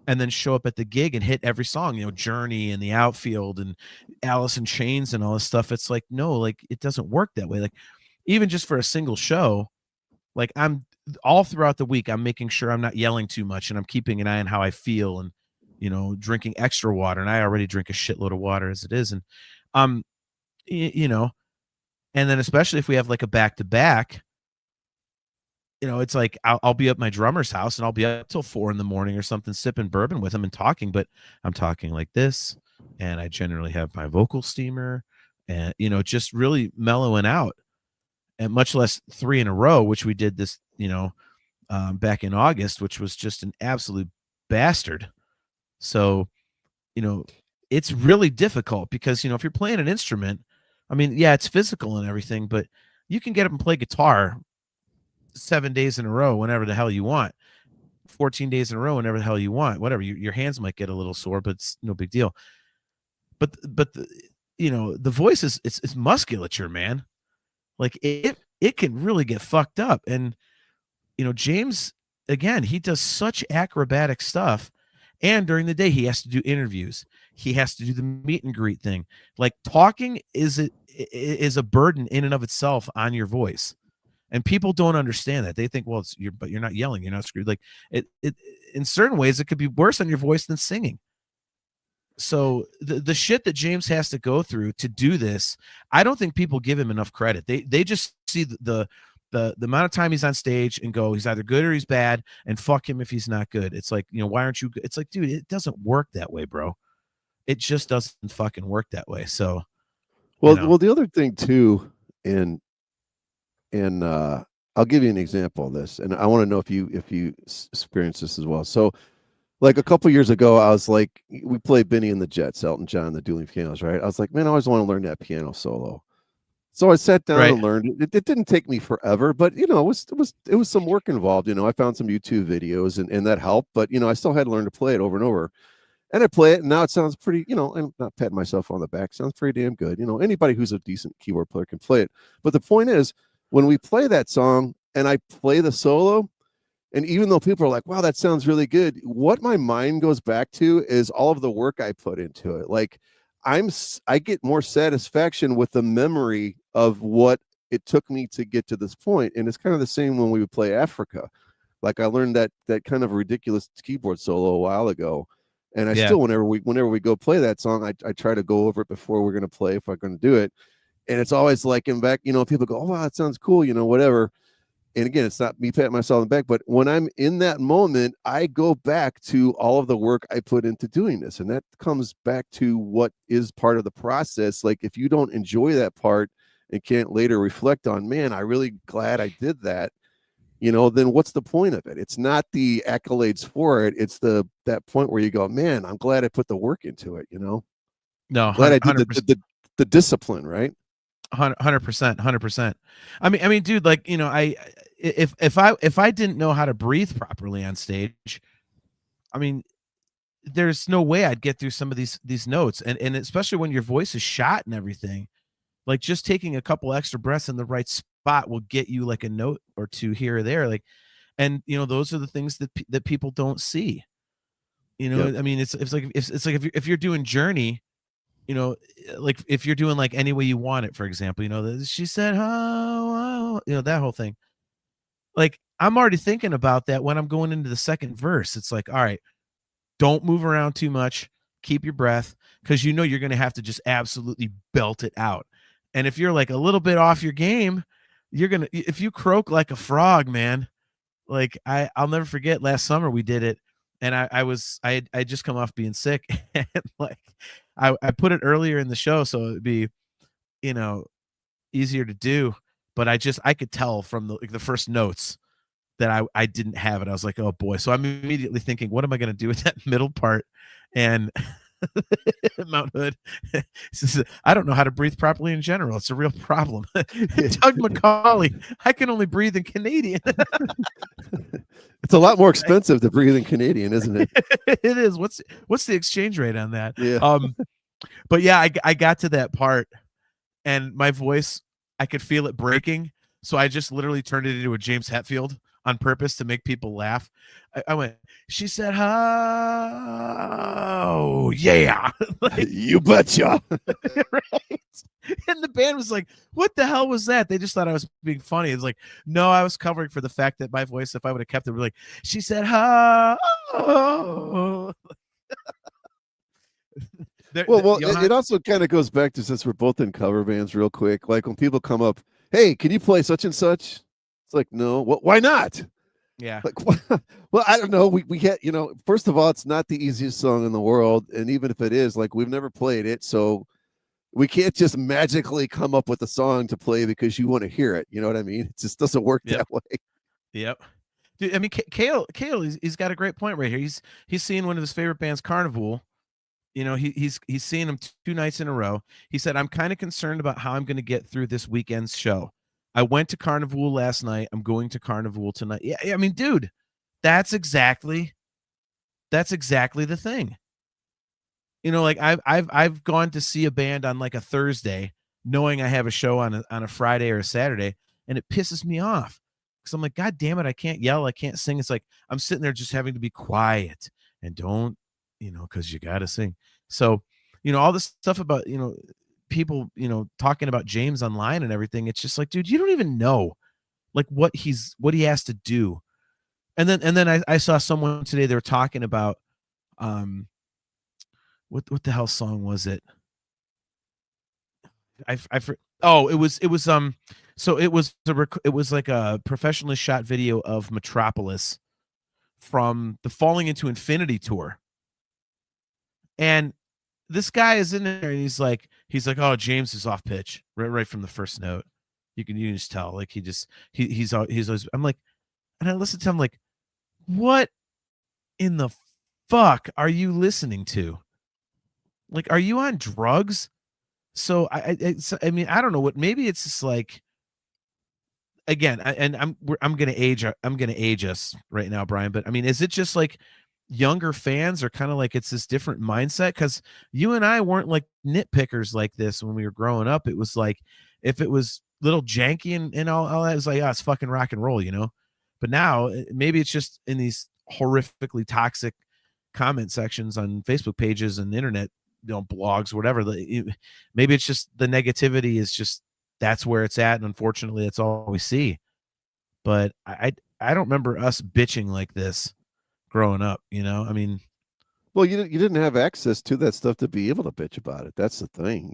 and then show up at the gig and hit every song, Journey and The Outfield and Alice in Chains and all this stuff. It's like, no, like it doesn't work that way. Like even just for a single show, like I'm all throughout the week, I'm making sure I'm not yelling too much, and I'm keeping an eye on how I feel, and, drinking extra water. And I already drink a shitload of water as it is. And, and then especially if we have like a back-to-back, it's like I'll be at my drummer's house and I'll be up till 4 a.m. or something, sipping bourbon with him and talking, but I'm talking like this, and I generally have my vocal steamer and, just really mellowing out, and much less 3 in a row, which we did this, back in August, which was just an absolute bastard. So, it's really difficult because, if you're playing an instrument, I mean, yeah, it's physical and everything, but you can get up and play guitar 7 days in a row, whenever the hell you want, 14 days in a row, whenever the hell you want, whatever. Your hands might get a little sore, but it's no big deal. But the voice it's musculature, man. Like it can really get fucked up. And, James, again, he does such acrobatic stuff. And during the day, he has to do interviews. He has to do the meet and greet thing. Like talking is a burden in and of itself on your voice. And people don't understand that. They think, well, but you're not yelling, you're not screwed. Like it in certain ways, it could be worse on your voice than singing. So the shit that James has to go through to do this, I don't think people give him enough credit. They just see the amount of time he's on stage and go, he's either good or he's bad, and fuck him if he's not good. It's like, why aren't you good? It's like, dude, it doesn't work that way, bro. It just doesn't fucking work that way. So, well, the other thing too, and I'll give you an example of this, and I want to know if you experience this as well. So, like a couple years ago, I was like, we played Benny and the Jets, Elton John, the dueling pianos, right? I was like, man, I always want to learn that piano solo. So I sat down and learned it. It didn't take me forever, but it was some work involved. I found some YouTube videos and that helped, but I still had to learn to play it over and over. And I play it, and now it sounds pretty, I'm not patting myself on the back, sounds pretty damn good. Anybody who's a decent keyboard player can play it. But the point is, when we play that song and I play the solo, and even though people are like, wow, that sounds really good, what my mind goes back to is all of the work I put into it. Like I get more satisfaction with the memory of what it took me to get to this point. And it's kind of the same when we would play Africa. Like I learned that kind of ridiculous keyboard solo a while ago. And I still, whenever we go play that song, I try to go over it before we're going to play, if I'm going to do it. And it's always like in back, people go, oh, wow, that sounds cool, whatever. And again, it's not me patting myself on the back, but when I'm in that moment, I go back to all of the work I put into doing this. And that comes back to what is part of the process. Like if you don't enjoy that part and can't later reflect on, man, I really glad I did that, then what's the point of it? It's not the accolades for it. It's that point where you go, man, I'm glad I put the work into it, No, I'm glad I did the discipline, right? 100%. I mean, dude, like, if I didn't know how to breathe properly on stage, I mean, there's no way I'd get through some of these notes, and especially when your voice is shot and everything, like just taking a couple extra breaths in the right spot will get you like a note or two here or there, like, and those are the things that people don't see. Yep. I mean, it's like if you're doing Journey, like if you're doing like Any Way You Want It, for example, she said, oh, that whole thing. Like I'm already thinking about that when I'm going into the second verse. It's like, all right, don't move around too much. Keep your breath, because you're going to have to just absolutely belt it out. And if you're like a little bit off your game, if you croak like a frog, man, like I'll never forget last summer we did it. And I had just come off being sick, and like I put it earlier in the show so it'd be, easier to do. But I could tell from the first notes that I didn't have it. I was like, oh boy. So I'm immediately thinking, what am I going to do with that middle part? And Mount Hood says, I don't know how to breathe properly in general. It's a real problem. Doug McCauley, I can only breathe in Canadian. It's a lot more expensive to breathe in Canadian, isn't it? It is. What's the exchange rate on that? Yeah. But yeah, I got to that part and my voice, I could feel it breaking. So I just literally turned it into a James Hetfield on purpose to make people laugh. I went, she said, oh, yeah. Like, you betcha. Right? And the band was like, what the hell was that? They just thought I was being funny. It's like, no, I was covering for the fact that my voice, if I would have kept it, like, she said, oh. It also kind of goes back to, since we're both in cover bands real quick, like when people come up, hey, can you play such and such? It's like, no. Well, why not? Yeah. Like, well, I don't know. We get, first of all, it's not the easiest song in the world. And even if it is, like, we've never played it. So we can't just magically come up with a song to play because you want to hear it. You know what I mean? It just doesn't work that way. Yep. Dude, I mean, Kale, he's got a great point right here. He's seeing one of his favorite bands, Carnival. He's seen them 2 nights in a row. He said, I'm kind of concerned about how I'm going to get through this weekend's show. I went to Carnival last night. I'm going to Carnival tonight. Yeah, I mean, dude, that's exactly the thing. Like I've gone to see a band on like a Thursday, knowing I have a show on a Friday or a Saturday, and it pisses me off because I'm like, God damn it, I can't yell, I can't sing. It's like I'm sitting there just having to be quiet and don't, because you got to sing. So, all this stuff about, people, talking about James online and everything. It's just like, dude, you don't even know like what he has to do. And then I saw someone today, they were talking about, what the hell song was it? It was like a professionally shot video of Metropolis from the Falling Into Infinity tour. And this guy is in there and he's like, oh, James is off pitch right from the first note. You can just tell, like he's always, I'm like, and I listen to him like, what in the fuck are you listening to? Like, are you on drugs? So I mean, I don't know what, maybe it's just like, again, I'm going to age us right now, Brian, but I mean, is it just like younger fans are kind of like, it's this different mindset? Because you and I weren't like nitpickers like this when we were growing up. It was like, if it was little janky and all that, it was like, oh, it's fucking rock and roll, But now maybe it's just in these horrifically toxic comment sections on Facebook pages and internet, blogs, whatever. Maybe it's just the negativity is just, that's where it's at, and unfortunately that's all we see. But I don't remember us bitching like this growing up, I mean, well, you didn't have access to that stuff to be able to bitch about it. That's the thing,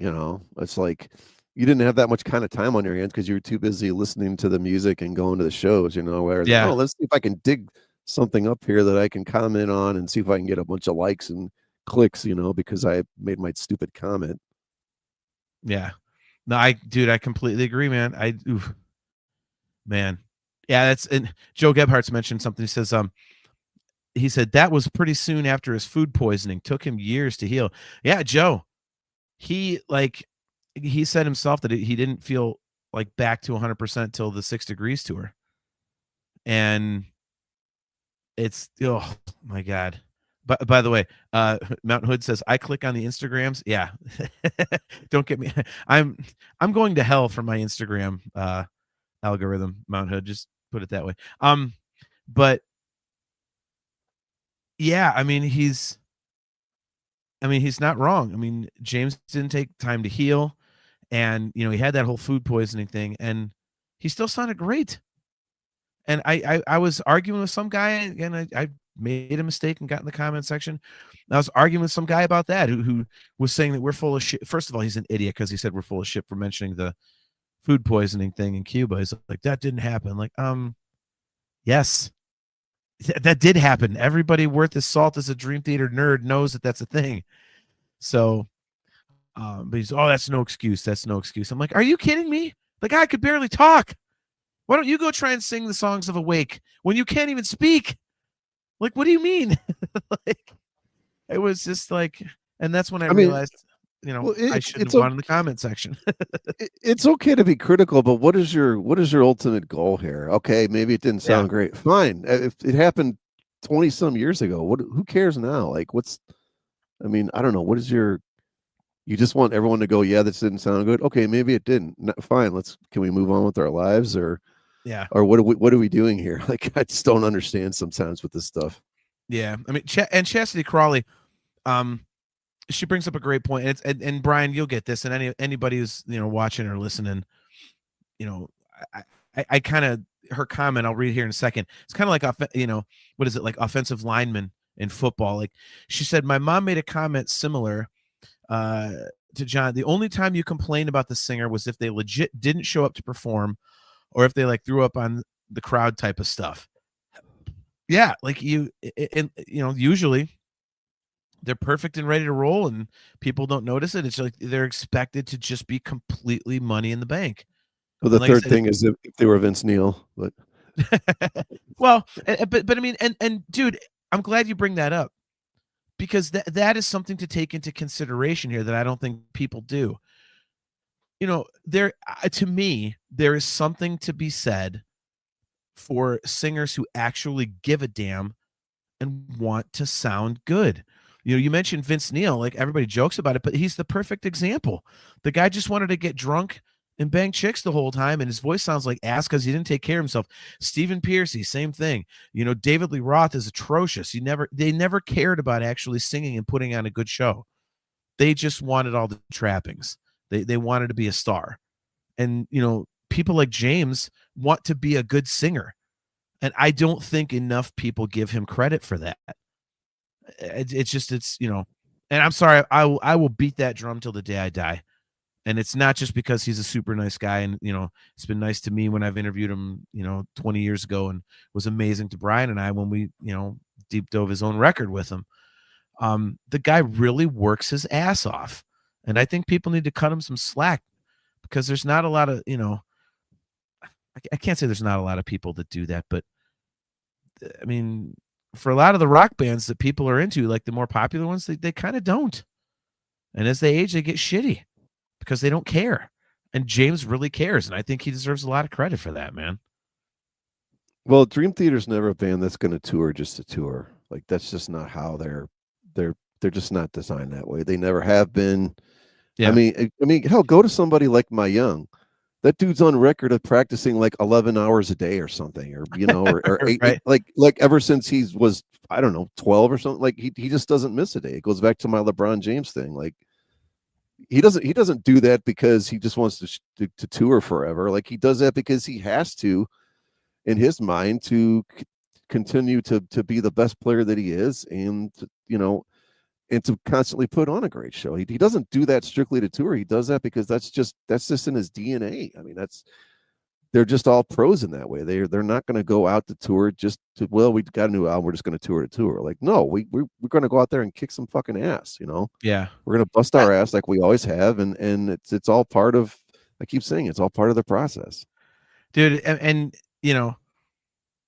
it's like, you didn't have that much kind of time on your hands because you were too busy listening to the music and going to the shows, where let's see if I can dig something up here that I can comment on and see if I can get a bunch of likes and clicks, because I made my stupid comment. Yeah. No, I completely agree, man. Man. Yeah, and Joe Gebhardt's mentioned something. He says, he said that was pretty soon after his food poisoning. Took him years to heal. Yeah, Joe. He said himself that he didn't feel like back to 100% till the 6 Degrees tour. And it's, oh my God. But by the way, Mountain Hood says, I click on the Instagrams. Yeah. Don't get me. I'm going to hell for my Instagram algorithm, Mountain Hood. Just put it that way. But yeah, I mean, he's not wrong. I mean, James didn't take time to heal, and he had that whole food poisoning thing, and he still sounded great. And I was arguing with some guy, and I made a mistake and got in the comment section. I was arguing with some guy about that who was saying that we're full of shit. First of all, he's an idiot because he said we're full of shit for mentioning the food poisoning thing in Cuba. He's like, that didn't happen. Like, yes, that did happen. Everybody worth his salt as a Dream Theater nerd knows that that's a thing. So, but he's, that's no excuse. That's no excuse. I'm like, are you kidding me? The guy could barely talk. Why don't you go try and sing the songs of Awake when you can't even speak? Like, what do you mean? Like, it was just like, and that's when I realized, I shouldn't have gone in the comment section. It's okay to be critical, but what is your ultimate goal here? Okay, maybe it didn't sound great. Fine. If it happened 20 some years ago, who cares now? Like, I don't know. What is you just want everyone to go, yeah, this didn't sound good. Okay, maybe it didn't. Fine. Can we move on with our lives, or what are we doing here? Like, I just don't understand sometimes with this stuff. Yeah. I mean, and Chastity Crawley, she brings up a great point. And Brian, you'll get this, and anybody who's watching or listening, I kind of, her comment, I'll read here in a second. It's kind of like what is it, like offensive lineman in football? Like, she said, my mom made a comment similar to John. The only time you complain about the singer was if they legit didn't show up to perform, or if they threw up on the crowd type of stuff. Yeah, like usually they're perfect and ready to roll, and people don't notice it. It's like they're expected to just be completely money in the bank. Well, the third thing is if they were Vince Neil, but well, but I mean, and dude, I'm glad you bring that up, because that is something to take into consideration here that I don't think people do. To me, there is something to be said for singers who actually give a damn and want to sound good. You mentioned Vince Neil, like everybody jokes about it, but he's the perfect example. The guy just wanted to get drunk and bang chicks the whole time, and his voice sounds like ass because he didn't take care of himself. Stephen Pearcy, same thing. David Lee Roth is atrocious. They never cared about actually singing and putting on a good show. They just wanted all the trappings. They wanted to be a star. And people like James want to be a good singer, and I don't think enough people give him credit for that. It's and I'm sorry, I will beat that drum till the day I die. And it's not just because he's a super nice guy, and it's been nice to me when I've interviewed him 20 years ago, and was amazing to Brian and I when we deep dove his own record with him. The guy really works his ass off, and I think people need to cut him some slack, because there's not a lot of I can't say there's not a lot of people that do that, but I mean, for a lot of the rock bands that people are into, like the more popular ones, they kind of don't. And as they age, they get shitty because they don't care. And James really cares, and I think he deserves a lot of credit for that, man. Well, Dream Theater's never a band that's going to tour just to tour. Like, that's just not how they're just not designed that way. They never have been. Yeah. I mean, hell, go to somebody like My Young. That dude's on record of practicing like 11 hours a day or something, or or 8, right. like ever since he was, I don't know, 12 or something. Like, he just doesn't miss a day. It goes back to my LeBron James thing. Like, he doesn't do that because he just wants to tour forever. Like, he does that because he has to, in his mind, to continue to be the best player that he is, and and to constantly put on a great show. He doesn't do that strictly to tour. He does that because that's just in his DNA. I mean, they're just all pros in that way. They're not going to go out to tour just to, well, we got a new album, we're just going to tour to tour. Like, no, we're going to go out there and kick some fucking ass, you know? Yeah. We're going to bust our ass like we always have, and it's all part of, I keep saying, it's all part of the process. Dude, and you know,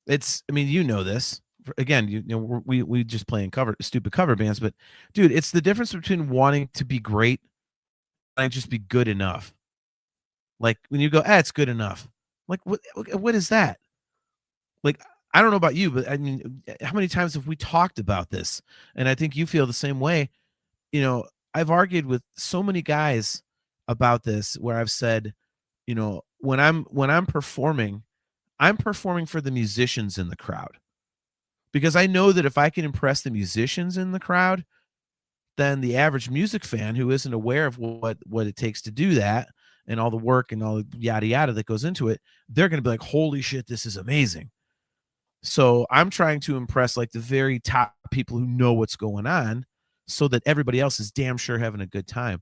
it's, I mean, you know this. Again, you know, we just playing stupid cover bands, but dude, it's the difference between wanting to be great and just be good enough. Like when you go, it's good enough. Like what is that? Like, I don't know about you, but I mean, how many times have we talked about this? And I think you feel the same way. You know, I've argued with so many guys about this where I've said, you know, when I'm performing for the musicians in the crowd. Because I know that if I can impress the musicians in the crowd, then the average music fan who isn't aware of what it takes to do that and all the work and all the yada yada that goes into it, they're going to be like, holy shit, this is amazing. So I'm trying to impress like the very top people who know what's going on so that everybody else is damn sure having a good time.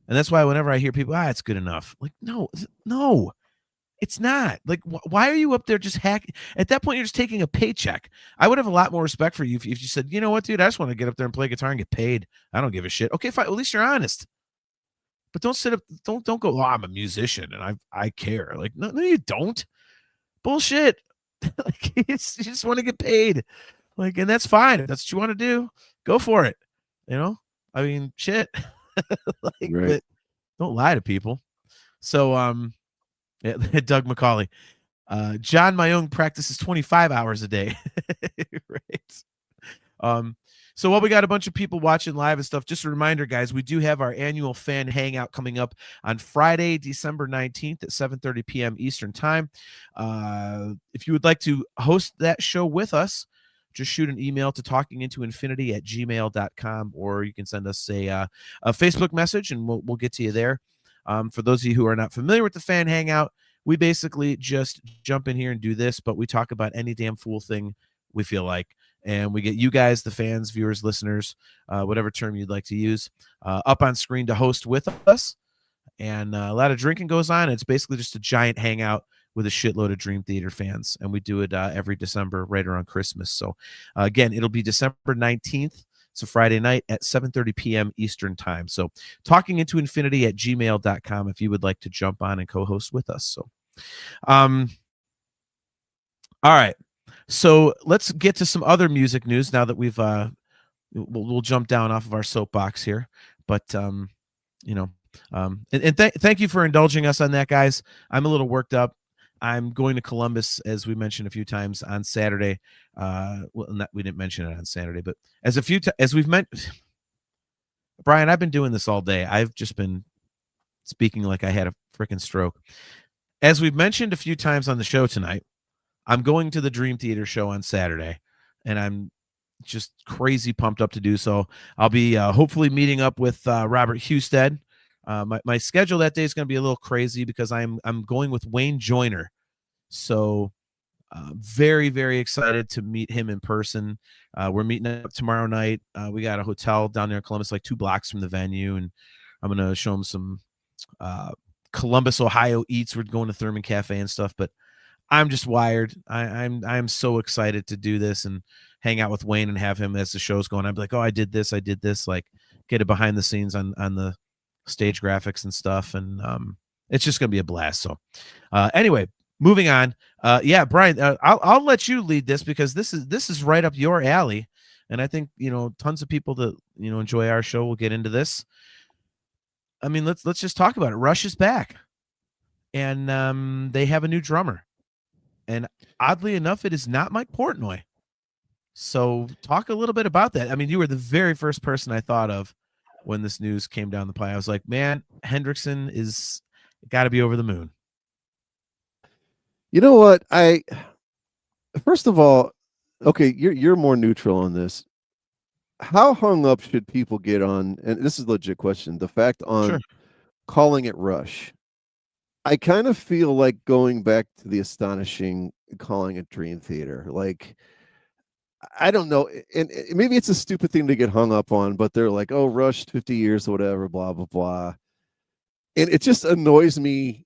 And that's why whenever I hear people, it's good enough. Like, no, it's not. Like, why are you up there just hacking? At that point, you're just taking a paycheck. I would have a lot more respect for you if you said, you know what, dude, I just want to get up there and play guitar and get paid. I don't give a shit. Okay, fine. Well, at least you're honest. But don't sit up. Don't go. Oh, I'm a musician and I care. Like, no, you don't. Bullshit. Like, you just want to get paid. Like, and that's fine. If that's what you want to do, go for it. You know, I mean, shit. Like, right. But don't lie to people. So, yeah, Doug McCauley. John Mayung practices 25 hours a day. Right. So while we got a bunch of people watching live and stuff, just a reminder, guys, we do have our annual fan hangout coming up on Friday, December 19th at 7:30 p.m. Eastern time. If you would like to host that show with us, just shoot an email to talkingintoinfinity@gmail.com, or you can send us a Facebook message and we'll get to you there. For those of you who are not familiar with the fan hangout, we basically just jump in here and do this, but we talk about any damn fool thing we feel like. And we get you guys, the fans, viewers, listeners, whatever term you'd like to use, up on screen to host with us. And a lot of drinking goes on. It's basically just a giant hangout with a shitload of Dream Theater fans. And we do it every December right around Christmas. So, again, it'll be December 19th. It's a Friday night at 7:30 p.m. Eastern time. So talkingintoinfinity@gmail.com if you would like to jump on and co-host with us. So, all right. So let's get to some other music news now that we've we'll jump down off of our soapbox here. But you know, and thank you for indulging us on that, guys. I'm a little worked up. I'm going to Columbus, as we mentioned a few times, on Saturday. We didn't mention it on Saturday, but as we've mentioned, Brian, I've been doing this all day. I've just been speaking like I had a freaking stroke. As we've mentioned a few times on the show tonight, I'm going to the Dream Theater show on Saturday, and I'm just crazy pumped up to do so. I'll be hopefully meeting up with Robert Husted. My schedule that day is going to be a little crazy because I'm going with Wayne Joyner. So very, very excited to meet him in person. We're meeting up tomorrow night. We got a hotel down there in Columbus, like 2 blocks from the venue, and I'm going to show him some Columbus, Ohio eats. We're going to Thurman Cafe and stuff, but I'm just wired. I'm so excited to do this and hang out with Wayne and have him as the show's going. I'm like, oh, I did this, like get it behind the scenes on the stage graphics and stuff, and it's just gonna be a blast. So anyway, moving on. Yeah, Brian, I'll let you lead this because this is right up your alley, and I think tons of people that enjoy our show will get into this. I mean, let's just talk about it. Rush is back, and they have a new drummer. And oddly enough, it is not Mike Portnoy. So talk a little bit about that. I mean, you were the very first person I thought of when this news came down the pipe. I was like, man, Hendrickson is got to be over the moon. You know what? First of all, okay, you're more neutral on this. How hung up should people get on, and this is a legit question, the fact on calling it Rush? I kind of feel like going back to the astonishing calling it Dream Theater. Like, I don't know, and maybe it's a stupid thing to get hung up on, but they're like, "Oh, Rush 50 years or whatever, blah blah blah," and it just annoys me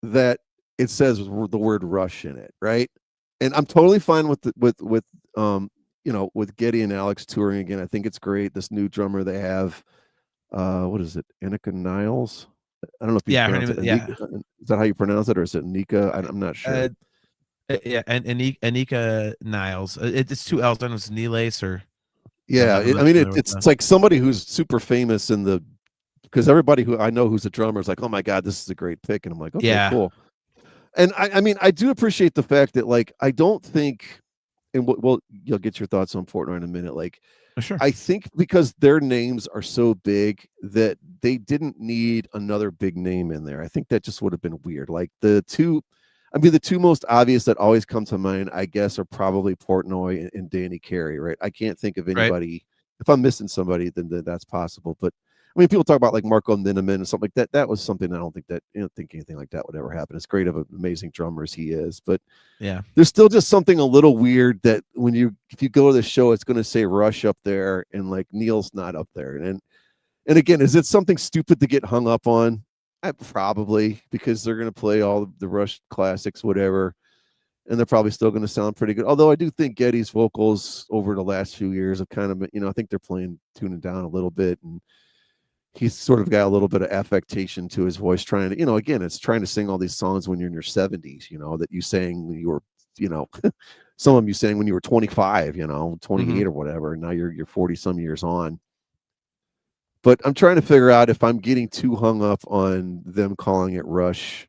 that it says the word Rush in it, right? And I'm totally fine with with Geddy and Alex touring again. I think it's great. This new drummer they have, what is it, Anika Niles? I don't know if you Yeah, her pronounce name it. is, yeah. Is that how you pronounce it, or is it Nika? I'm not sure. Yeah, and Anika Niles. It's two L's. I don't know if it's Niles or Yeah, I'm I not mean familiar with it's like somebody who's super famous in the because everybody who I know who's a drummer is like, oh my god, this is a great pick, and I'm like, okay, yeah, cool. And I mean, I do appreciate the fact that like I don't think, and well, you'll get your thoughts on Portnoy in a minute. Like, sure. I think because their names are so big that they didn't need another big name in there. I think that just would have been weird. Like the two most obvious that always come to mind, I guess, are probably Portnoy and Danny Carey, right? I can't think of Right. anybody. If I'm missing somebody, then that's possible. But I mean, people talk about like Marco Ninneman and something like that. That was something I don't think anything like that would ever happen. As great of an amazing drummer as he is, but Yeah, there's still just something a little weird that if you go to the show, it's going to say Rush up there and like Neil's not up there. And again, is it something stupid to get hung up on? Probably because they're going to play all the Rush classics, whatever, and they're probably still going to sound pretty good. Although I do think Geddy's vocals over the last few years have kind of, I think they're tuning down a little bit, and he's sort of got a little bit of affectation to his voice, trying to, again, it's trying to sing all these songs when you're in your 70s, that you sang when you were, some of them you sang when you were 25, 28 or whatever, and now you're 40 some years on. But I'm trying to figure out if I'm getting too hung up on them calling it Rush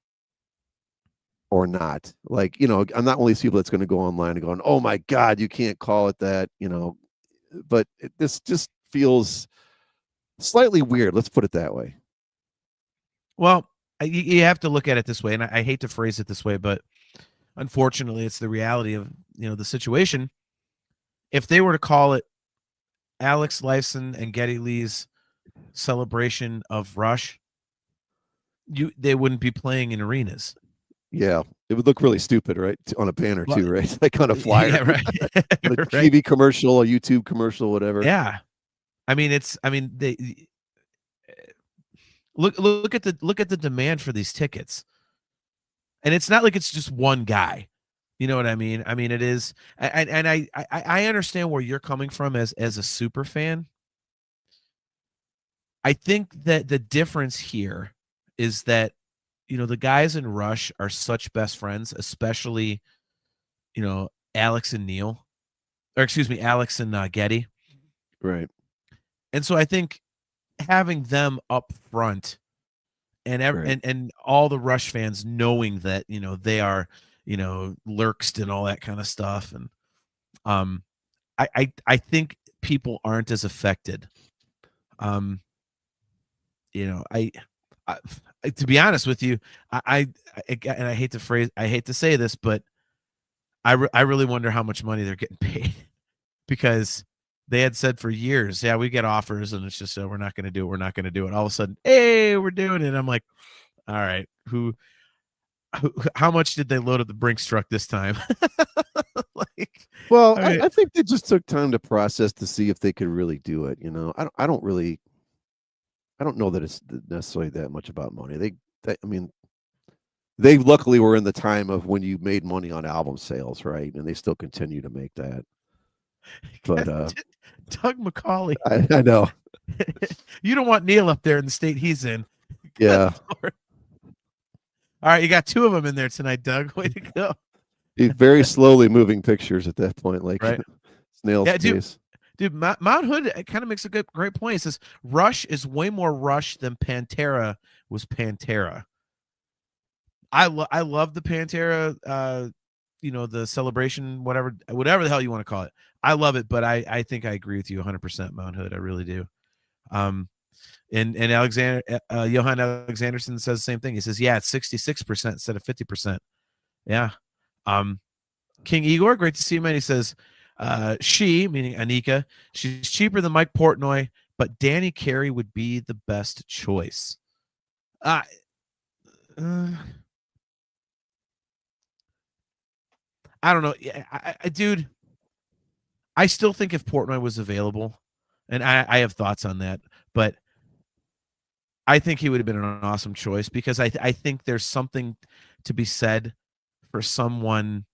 or not. Like, I'm not one of these people that's going to go online and going, oh my God, you can't call it that, but this just feels slightly weird. Let's put it that way. Well, you have to look at it this way, and I hate to phrase it this way, but unfortunately, it's the reality of the situation. If they were to call it Alex Lifeson and Geddy Lee's celebration of Rush, they wouldn't be playing in arenas. Yeah, it would look really stupid, right? On a banner Well, too, right? Like on a flyer, yeah, right. on a Right. TV commercial, a YouTube commercial, whatever. Yeah, they look at the demand for these tickets, and it's not like it's just one guy. You know what I mean? I mean, it is, and I understand where you're coming from as a super fan. I think that the difference here is that the guys in Rush are such best friends, especially Alex and Neil, or excuse me, Alex and Geddy. Right. And so I think having them up front and Right. and all the Rush fans knowing that they are lurked and all that kind of stuff, and I think people aren't as affected. I to be honest with you, and I hate to say this, but I really wonder how much money they're getting paid because they had said for years, yeah, we get offers, and it's just we're not going to do it. We're not going to do it. All of a sudden, hey, we're doing it. I'm like, all right, how much did they load up the Brinks truck this time? Like, well, I think they just took time to process to see if they could really do it. I don't know that it's necessarily that much about money. They luckily were in the time of when you made money on album sales, right? And they still continue to make that. But Doug McCauley, I know. You don't want Neil up there in the state he's in. Yeah. All right, you got two of them in there tonight, Doug. Way to go. Very slowly moving pictures at that point, like right. snail's pace. Dude, Mount Hood kind of makes a great point. He says Rush is way more Rush than Pantera was Pantera. I love the Pantera, the celebration, whatever the hell you want to call it. I love it, but I think I agree with you 100%, Mount Hood. I really do. And Alexander Johan Alexanderson says the same thing. He says, yeah, it's 66% instead of 50%. Yeah. King Igor, great to see you, man. He says, she, meaning Anika, she's cheaper than Mike Portnoy, but Danny Carey would be the best choice. I don't know. Dude, I still think if Portnoy was available, and I have thoughts on that, but I think he would have been an awesome choice because I think there's something to be said for someone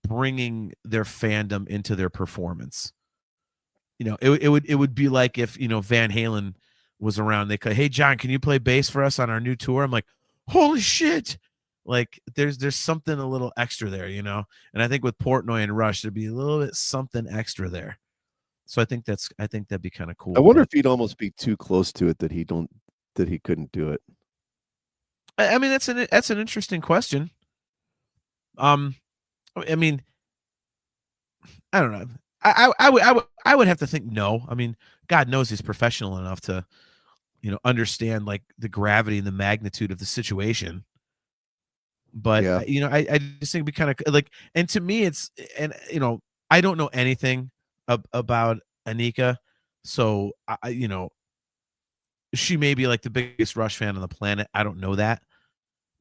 bringing their fandom into their performance. You know, it would be like if, you know, Van Halen was around. They could, hey John, can you play bass for us on our new tour? I'm like, holy shit! Like there's something a little extra there, you know. And I think with Portnoy and Rush, there'd be a little bit something extra there. So I think that'd be kind of cool. I wonder if he'd almost be too close to it that he couldn't do it. I mean, that's an interesting question. I mean, I don't know. I would have to think no. I mean, God knows he's professional enough to, you know, understand like the gravity and the magnitude of the situation. But Yeah. you know, I just think it'd be kind of like, and to me, it's, and you know, I don't know anything about Anika, so I, you know, she may be like the biggest Rush fan on the planet. I don't know that,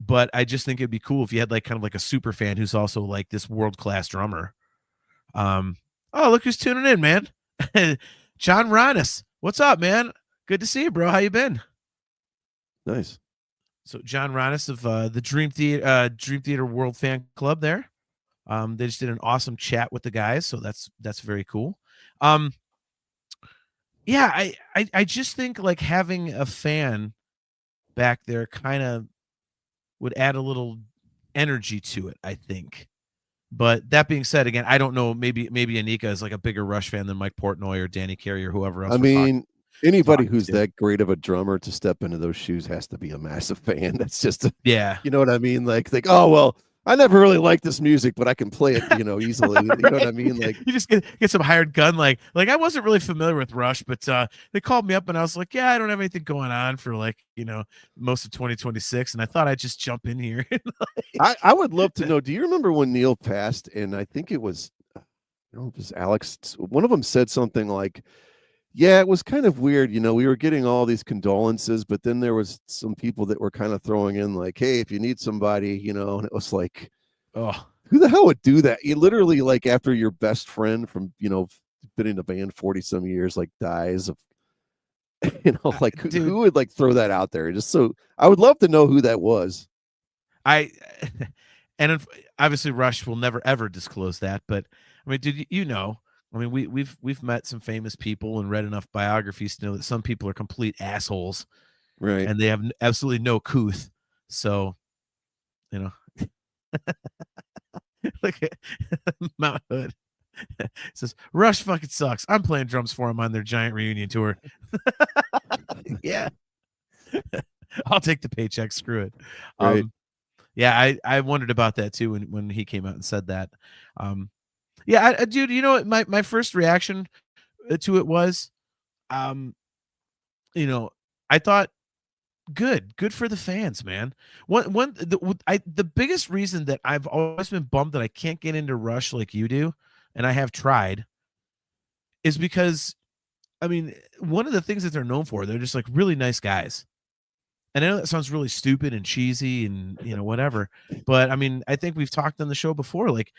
but I just think it'd be cool if you had like kind of like a super fan who's also like this world class drummer. Oh, look who's tuning in, man. John Ronis. What's up, man? Good to see you, bro. How you been? Nice. So John Ronis of the Dream Theater World Fan Club there. They just did an awesome chat with the guys, so that's very cool. Yeah, I just think like having a fan back there kind of would add a little energy to it, I think. But that being said, again, I don't know. Maybe Anika is like a bigger Rush fan than Mike Portnoy or Danny Carey or whoever else. I mean, anybody who's that great of a drummer to step into those shoes has to be a massive fan. That's just yeah. You know what I mean? Like, oh well, I never really liked this music, but I can play it, you know, easily. Right. You know what I mean? Like, you just get some hired gun. Like I wasn't really familiar with Rush, but they called me up and I was like, yeah, I don't have anything going on for like, you know, most of 2026, and I thought I'd just jump in here. I would love to know. Do you remember when Neil passed? And I think it was, I don't know if it was Alex. One of them said something like, yeah, it was kind of weird. You know, we were getting all these condolences, but then there was some people that were kind of throwing in like, hey, if you need somebody, you know, and it was like, oh, who the hell would do that? You literally, like, after your best friend from, you know, been in a band 40 some years, like dies of, you know, like who would like throw that out there? Just so I would love to know who that was. And obviously Rush will never ever disclose that, but I mean, did you know? I mean, we've met some famous people and read enough biographies to know that some people are complete assholes, right? And they have absolutely no couth. So, you know, look at Mount Hood. It says Rush fucking sucks. I'm playing drums for him on their giant reunion tour. Yeah, I'll take the paycheck. Screw it. Right. Yeah, I wondered about that too when he came out and said that. Yeah, dude, you know what? My first reaction to it was, you know, I thought good for the fans, man. The biggest reason that I've always been bummed that I can't get into Rush like you do, and I have tried, is because, I mean, one of the things that they're known for, they're just like really nice guys. And I know that sounds really stupid and cheesy and, you know, whatever, but I mean, I think we've talked on the show before, like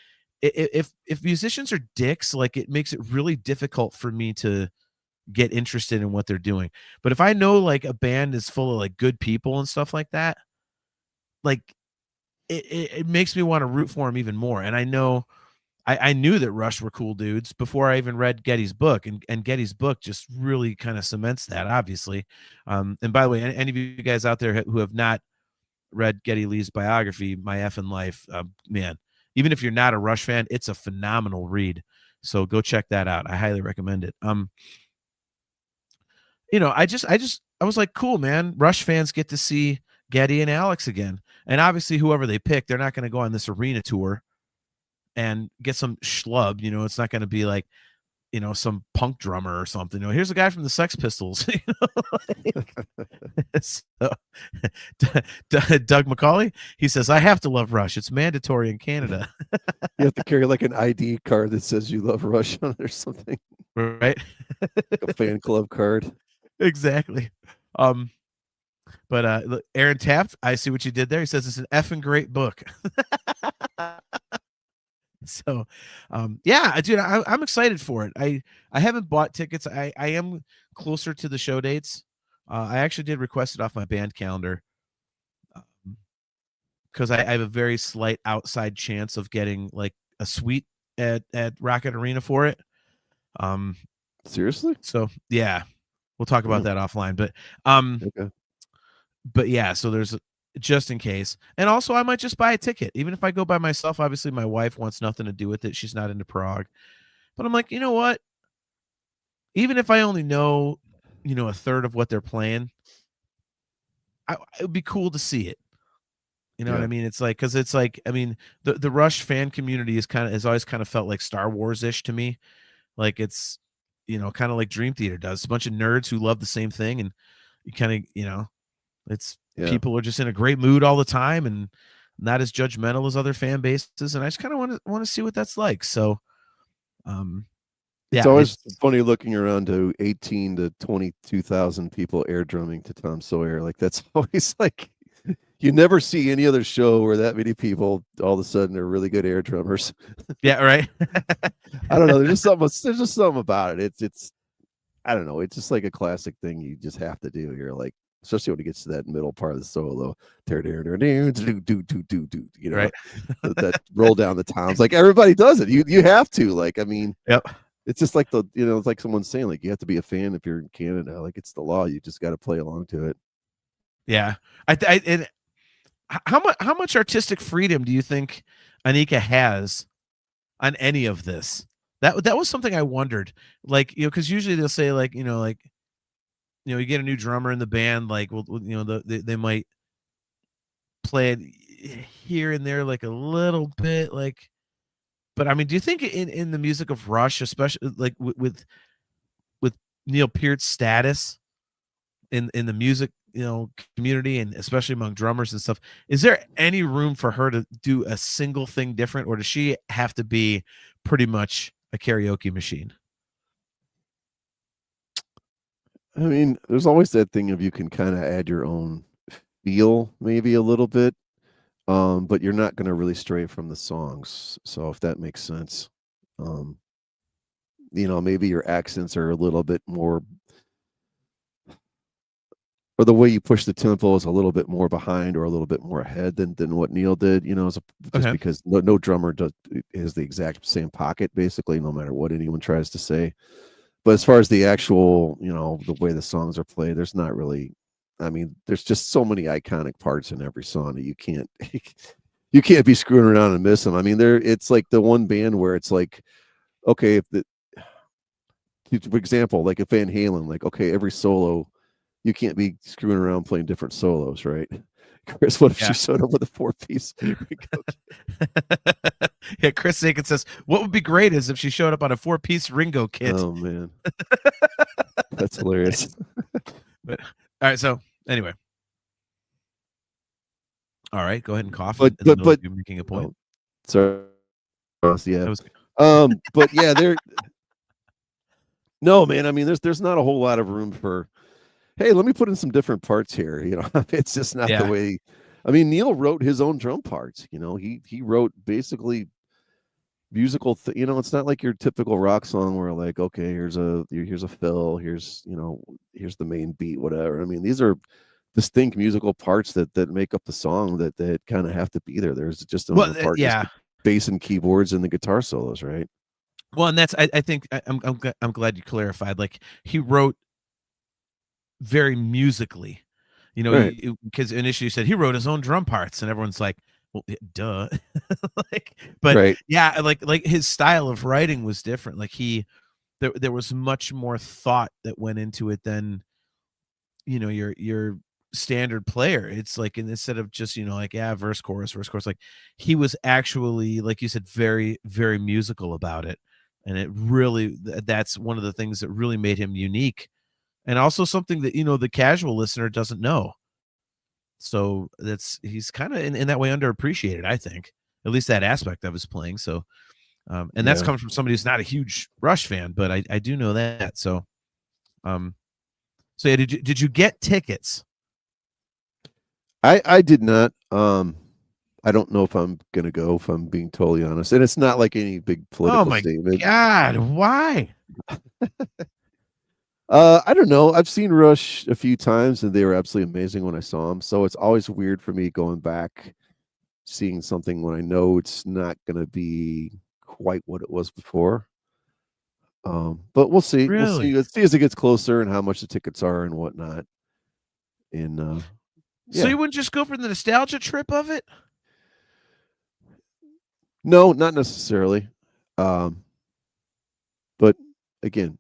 if musicians are dicks, like it makes it really difficult for me to get interested in what they're doing. But if I know like a band is full of like good people and stuff like that, like it makes me want to root for them even more. And I know I knew that Rush were cool dudes before I even read Getty's book, and Getty's book just really kind of cements that, obviously. And by the way, any of you guys out there who have not read Geddy Lee's biography, My Effing Life, man, even if you're not a Rush fan, it's a phenomenal read. So go check that out. I highly recommend it. You know, I was like, cool, man. Rush fans get to see Geddy and Alex again. And obviously, whoever they pick, they're not going to go on this arena tour and get some schlub. You know, it's not going to be like, you know, some punk drummer or something. You know, here's a guy from the Sex Pistols. You know? So, Doug McCauley, he says, I have to love Rush. It's mandatory in Canada. You have to carry like an ID card that says you love Rush on it or something. Right. A fan club card. Exactly. But look, Aaron Taft, I see what you did there. He says it's an effing great book. So, yeah, dude, I'm excited for it. I haven't bought tickets. I am closer to the show dates. I actually did request it off my band calendar because I have a very slight outside chance of getting like a suite at Rocket Arena for it. Seriously? So yeah, we'll talk about that offline. But okay. But yeah, so there's just in case. And also I might just buy a ticket. Even if I go by myself, obviously my wife wants nothing to do with it. She's not into prog. But I'm like, you know what? Even if I only know, a third of what they're playing, it would be cool to see it. You know what I mean? It's like, because it's like, I mean, the Rush fan community has always kind of felt like Star Wars-ish to me. Like it's, kind of like Dream Theater does. It's a bunch of nerds who love the same thing, and you kind of, it's people are just in a great mood all the time and not as judgmental as other fan bases. And I just kind of want to see what that's like. So, it's always funny looking around to 18 to 22,000 people air drumming to Tom Sawyer. Like that's always like, you never see any other show where that many people all of a sudden are really good air drummers. Yeah, right. I don't know. There's just something about it. It's I don't know. It's just like a classic thing you just have to do. You're like, especially when it gets to that middle part of the solo, right. that roll down the toms. Like everybody does it. You have to. Like, I mean, it's just like it's like someone's saying, like, you have to be a fan if you're in Canada. Like it's the law. You just got to play along to it. Yeah. And how much artistic freedom do you think Anika has on any of this? That was something I wondered. Like, because usually they'll say like, you get a new drummer in the band, like, well, they might play it here and there, like a little bit, like. But I mean, do you think in the music of Rush, especially like with Neil Peart's status in the music community, and especially among drummers and stuff, is there any room for her to do a single thing different, or does she have to be pretty much a karaoke machine? I mean, there's always that thing of you can kind of add your own feel, maybe a little bit, but you're not going to really stray from the songs. So if that makes sense, maybe your accents are a little bit more, or the way you push the tempo is a little bit more behind or a little bit more ahead than what Neil did, because no drummer has the exact same pocket, basically, no matter what anyone tries to say. But as far as the actual, the way the songs are played, there's not really, I mean, there's just so many iconic parts in every song that you can't be screwing around and miss them. I mean, it's like the one band where it's like, okay, for example, like a Van Halen, like, okay, every solo, you can't be screwing around playing different solos, right? Chris, what if she showed up with a 4-piece? Yeah, Chris Aiken says, what would be great is if she showed up on a 4-piece Ringo kit. Oh, man. That's hilarious. But, all right, so anyway. All right, go ahead and cough. But you're making a point. Sorry. Yeah. But yeah, no, man, I mean, there's not a whole lot of room for, hey, let me put in some different parts here. It's just not the way. I mean, Neil wrote his own drum parts. He wrote basically musical. It's not like your typical rock song where like, okay, here's a fill, here's the main beat, whatever. I mean, these are distinct musical parts that make up the song that kind of have to be there. There's just another part, just bass and keyboards and the guitar solos, right? Well, and that's I think I'm glad you clarified. Like he wrote very musically, because initially you said he wrote his own drum parts, and everyone's like, well, duh. Like his style of writing was different. Like there was much more thought that went into it than your standard player. It's like, instead of just verse chorus, like he was actually, like you said, very, very musical about it. And it really, that's one of the things that really made him unique, and also something that the casual listener doesn't know. So he's kind of in that way underappreciated, I think, at least that aspect of his playing. So and that's coming from somebody who's not a huge Rush fan, but I do know that. So yeah, did you get tickets? I did not. I don't know if I'm gonna go, if I'm being totally honest. And it's not like any big political statement. God, why? I don't know. I've seen Rush a few times and they were absolutely amazing when I saw them. So it's always weird for me going back, seeing something when I know it's not gonna be quite what it was before. But we'll see. We'll see. Really? Let's see as it gets closer and how much the tickets are and whatnot. And So yeah. you wouldn't just go for the nostalgia trip of it? No, not necessarily. But again,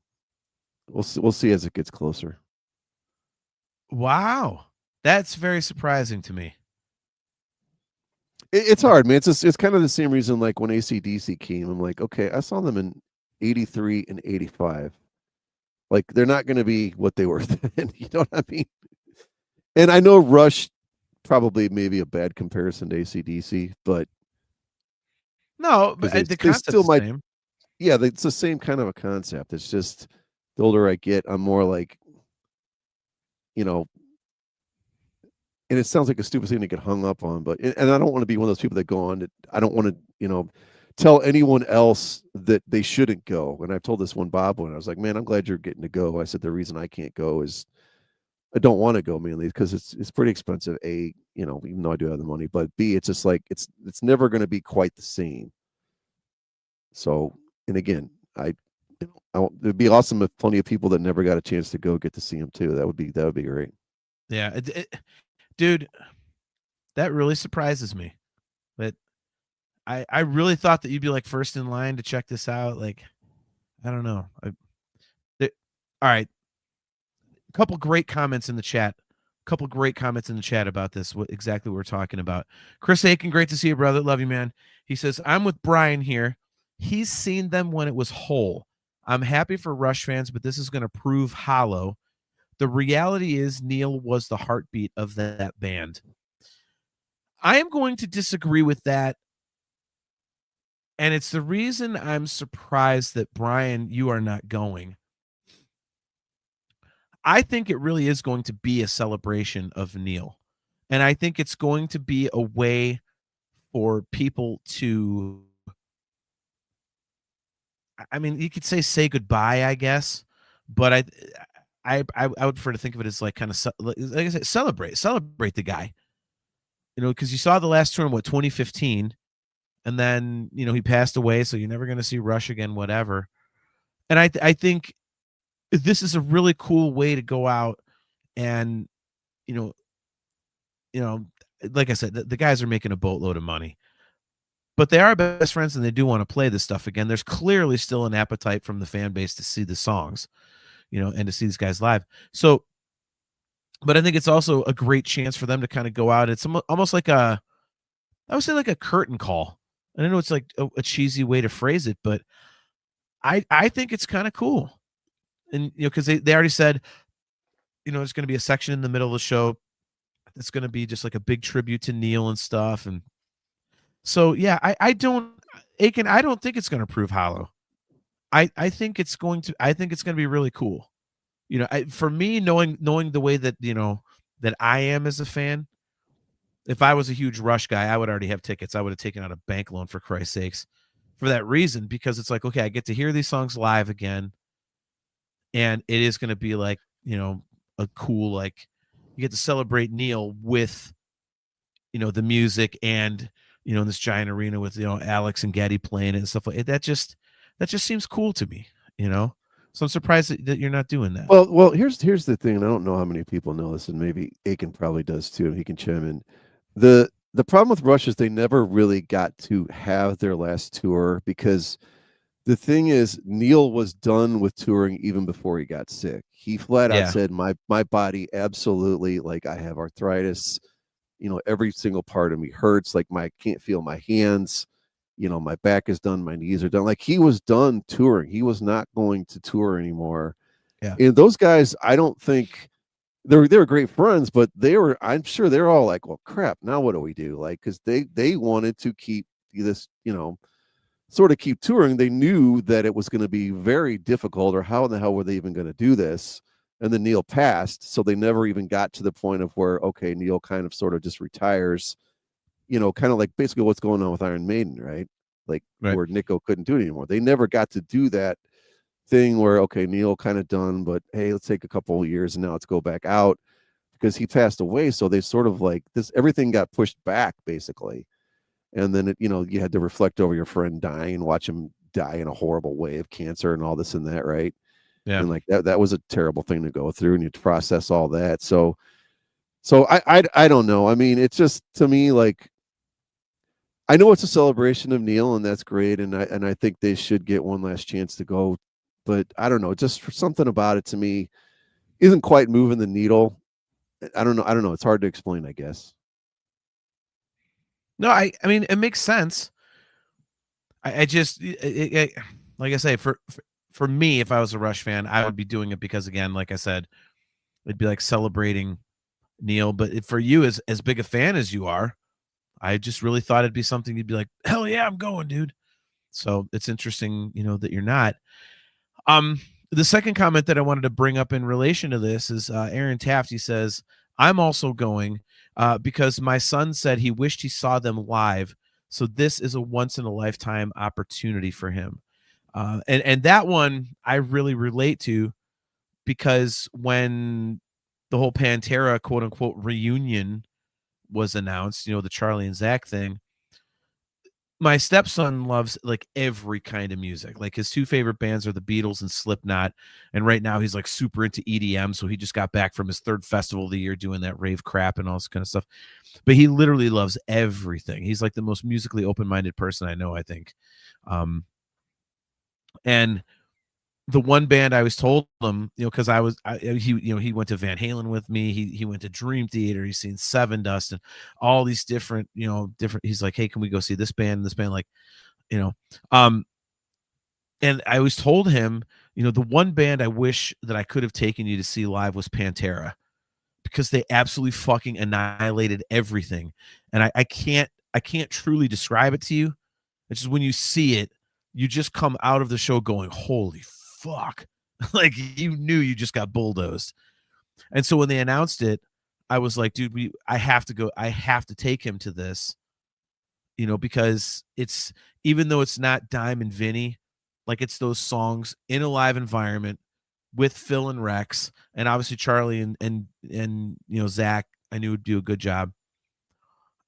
we'll see as it gets closer. Wow. That's very surprising to me. It's hard, man. It's kind of the same reason like when AC/DC came, I'm like, okay, I saw them in 83 and 85. Like they're not gonna be what they were then, you know what I mean? And I know Rush probably maybe a bad comparison to AC/DC, but No, but they the still concept's the might. same. Yeah, it's the same kind of a concept. It's just the older I get, I'm more like, you know, and it sounds like a stupid thing to get hung up on, but and I don't want to be one of those people that go on that I don't want to, tell anyone else that they shouldn't go. And I've told this one Bob when I was like, man, I'm glad you're getting to go. I said the reason I can't go is I don't want to go mainly because it's pretty expensive. A, even though I do have the money, but B, it's just like it's never going to be quite the same. So, and again, it'd be awesome if plenty of people that never got a chance to go get to see him too. That would be great. Yeah, dude, that really surprises me. But I really thought that you'd be like first in line to check this out. Like, I don't know. All right, a couple great comments in the chat. About this. What exactly we're talking about. Chris Aiken, great to see you, brother. Love you, man. He says, I'm with Brian here. He's seen them when it was whole. I'm happy for Rush fans, but this is going to prove hollow. The reality is Neil was the heartbeat of that band. I am going to disagree with that. And it's the reason I'm surprised that, Brian, you are not going. I think it really is going to be a celebration of Neil. And I think it's going to be a way for people to, I mean, you could say goodbye, I guess, but I would prefer to think of it as like kind of like I said, celebrate the guy, because you saw the last tour in 2015, and then he passed away, so you're never going to see Rush again, whatever. And I think this is a really cool way to go out and like I said, the guys are making a boatload of money, but they are best friends and they do want to play this stuff again. There's clearly still an appetite from the fan base to see the songs, and to see these guys live. So, but I think it's also a great chance for them to kind of go out. It's almost like I would say like a curtain call. I know it's like a cheesy way to phrase it, but I think it's kind of cool. And, because they already said, there's going to be a section in the middle of the show that's going to be just like a big tribute to Neil and stuff. And so, yeah, I don't think it's going to prove hollow. I think it's going to be really cool. For me, knowing the way that, that I am as a fan, if I was a huge Rush guy, I would already have tickets. I would have taken out a bank loan, for Christ's sakes, for that reason, because it's like, okay, I get to hear these songs live again. And it is going to be like, a cool, like, you get to celebrate Neil with, the music and, in this giant arena with, Alex and Geddy playing it and stuff like that. That just seems cool to me, So I'm surprised that you're not doing that. Well, here's the thing. And I don't know how many people know this, and maybe Aiken probably does too, and he can chime in. The problem with Rush is they never really got to have their last tour, because the thing is, Neil was done with touring even before he got sick. He flat out said, my body absolutely, like, I have arthritis, every single part of me hurts, like I can't feel my hands, my back is done, my knees are done. Like, he was done touring. He was not going to tour anymore. Yeah. And those guys, I don't think they were great friends, but I'm sure they're all like, well, crap, now what do we do? Like, because they wanted to keep this, sort of keep touring. They knew that it was going to be very difficult, or how in the hell were they even going to do this? And then Neil passed, so they never even got to the point of where, okay, Neil kind of sort of just retires, kind of like basically what's going on with Iron Maiden, right? Like Right. where Nico couldn't do it anymore. They never got to do that thing where, okay, Neil kind of done, but hey, let's take a couple of years and now let's go back out because he passed away. So they sort of like this, everything got pushed back basically. And then, you had to reflect over your friend dying and watch him die in a horrible way of cancer and all this and that, right? Yeah. And like that was a terrible thing to go through and you had to process all that. So I don't know. I mean, it's just to me like I know it's a celebration of Neil and that's great, and I think they should get one last chance to go, but I don't know, just for something about it to me isn't quite moving the needle. I don't know. It's hard to explain, I guess. No, I mean it makes sense. I just like I say for me, if I was a Rush fan, I would be doing it because again, like I said, it'd be like celebrating Neil. But for you, as big a fan as you are, I just really thought it'd be something you'd be like, hell yeah, I'm going, dude. So it's interesting, that you're not. The second comment that I wanted to bring up in relation to this is Aaron Taft. He says, I'm also going because my son said he wished he saw them live. So this is a once in a lifetime opportunity for him. And that one I really relate to because when the whole Pantera quote unquote reunion was announced, the Charlie and Zach thing, my stepson loves like every kind of music. Like his two favorite bands are the Beatles and Slipknot. And right now he's like super into EDM. So he just got back from his third festival of the year doing that rave crap and all this kind of stuff. But he literally loves everything. He's like the most musically open-minded person I know, I think. And the one band I always told him, because he went to Van Halen with me. He went to Dream Theater. He's seen Seven Dust and all these different. He's like, hey, can we go see this band and this band? Like, and I always told him, the one band I wish that I could have taken you to see live was Pantera, because they absolutely fucking annihilated everything. And I can't truly describe it to you. It's just when you see it, you just come out of the show going, holy fuck. Like you knew you just got bulldozed. And so when they announced it, I was like, dude, I have to go. I have to take him to this, because it's, even though it's not Dime and Vinny, like it's those songs in a live environment with Phil and Rex, and obviously Charlie and Zach, I knew would do a good job.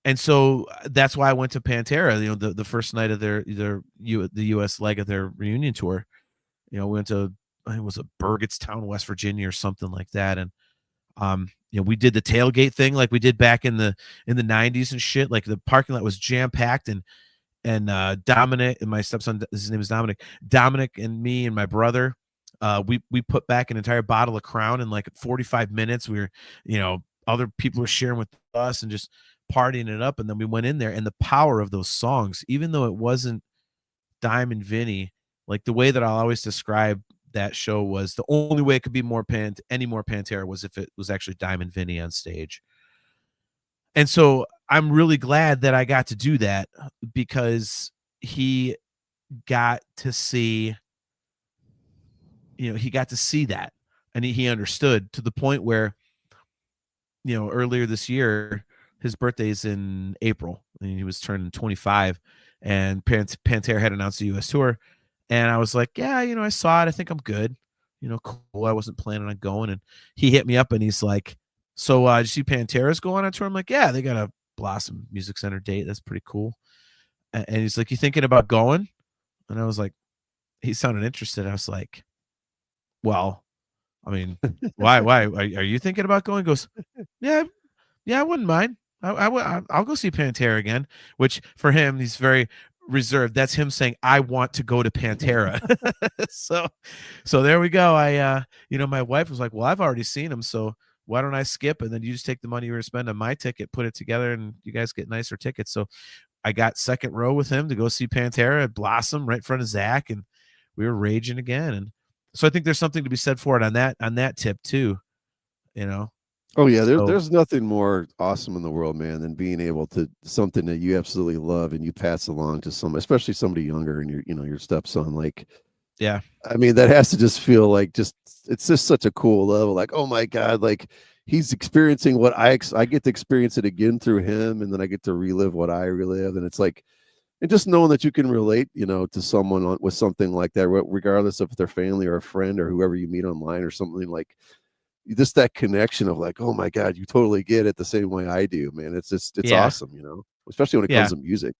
And so that's why I went to Pantera, the first night of the U.S. leg of their reunion tour. We went to, I think it was a Burgettstown, West Virginia or something like that. And, we did the tailgate thing like we did back in the 90s and shit. Like the parking lot was jam packed and Dominic and my stepson, his name is Dominic and me and my brother, we put back an entire bottle of Crown in like 45 minutes. We were, other people were sharing with us and just partying it up. And then we went in there, and the power of those songs, even though it wasn't Dime and Vinny, like the way that I'll always describe that show was the only way it could be any more Pantera was if it was actually Dime and Vinny on stage. And so I'm really glad that I got to do that, because he got to see, that, and he understood to the point where, earlier this year, his birthday's in April, and he was turning 25, and Pantera had announced the U.S. tour. And I was like, yeah, I saw it. I think I'm good. Cool. I wasn't planning on going. And he hit me up and he's like, so did you see Pantera's going on tour? I'm like, yeah, they got a Blossom Music Center date. That's pretty cool. And he's like, you thinking about going? And I was like, he sounded interested. I was like, well, I mean, why? Are you thinking about going? He goes, yeah, I wouldn't mind. I'll go see Pantera again, which for him, he's very reserved. That's him saying, I want to go to Pantera. so there we go. My wife was like, well, I've already seen him, so why don't I skip? And then you just take the money you were to spend on my ticket, put it together, and you guys get nicer tickets. So I got second row with him to go see Pantera at Blossom right in front of Zach, and we were raging again. And so I think there's something to be said for it on that tip too, Oh yeah, there's nothing more awesome in the world, man, than being able to something that you absolutely love and you pass along to somebody, especially somebody younger, and your stepson. Like Yeah. I mean, that has to just feel like it's just such a cool level. Like, oh my God, like he's experiencing what I get to experience it again through him, and then I get to relive what I relived, and it's like, and just knowing that you can relate, to someone with something like that, regardless of if they're family or a friend or whoever you meet online or something, like just that connection of like, oh my God, you totally get it the same way I do, man. It's awesome, especially when it comes to music,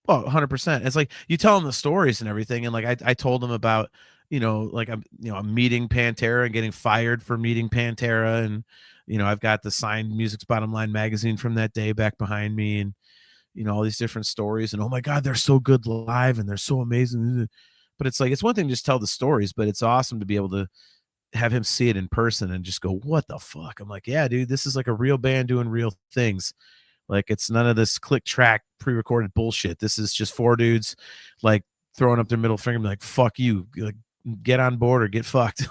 Well, 100%. It's like you tell them the stories and everything, and like I told them about, like I'm meeting Pantera and getting fired for meeting Pantera, and I've got the signed Music's Bottom Line magazine from that day back behind me, and all these different stories, and oh my God, they're so good live and they're so amazing. But it's like, it's one thing to just tell the stories, but it's awesome to be able to have him see it in person and just go, what the fuck? I'm like, yeah, dude, this is like a real band doing real things. Like, it's none of this click track pre-recorded bullshit. This is just four dudes like throwing up their middle finger, like, fuck you, like, get on board or get fucked.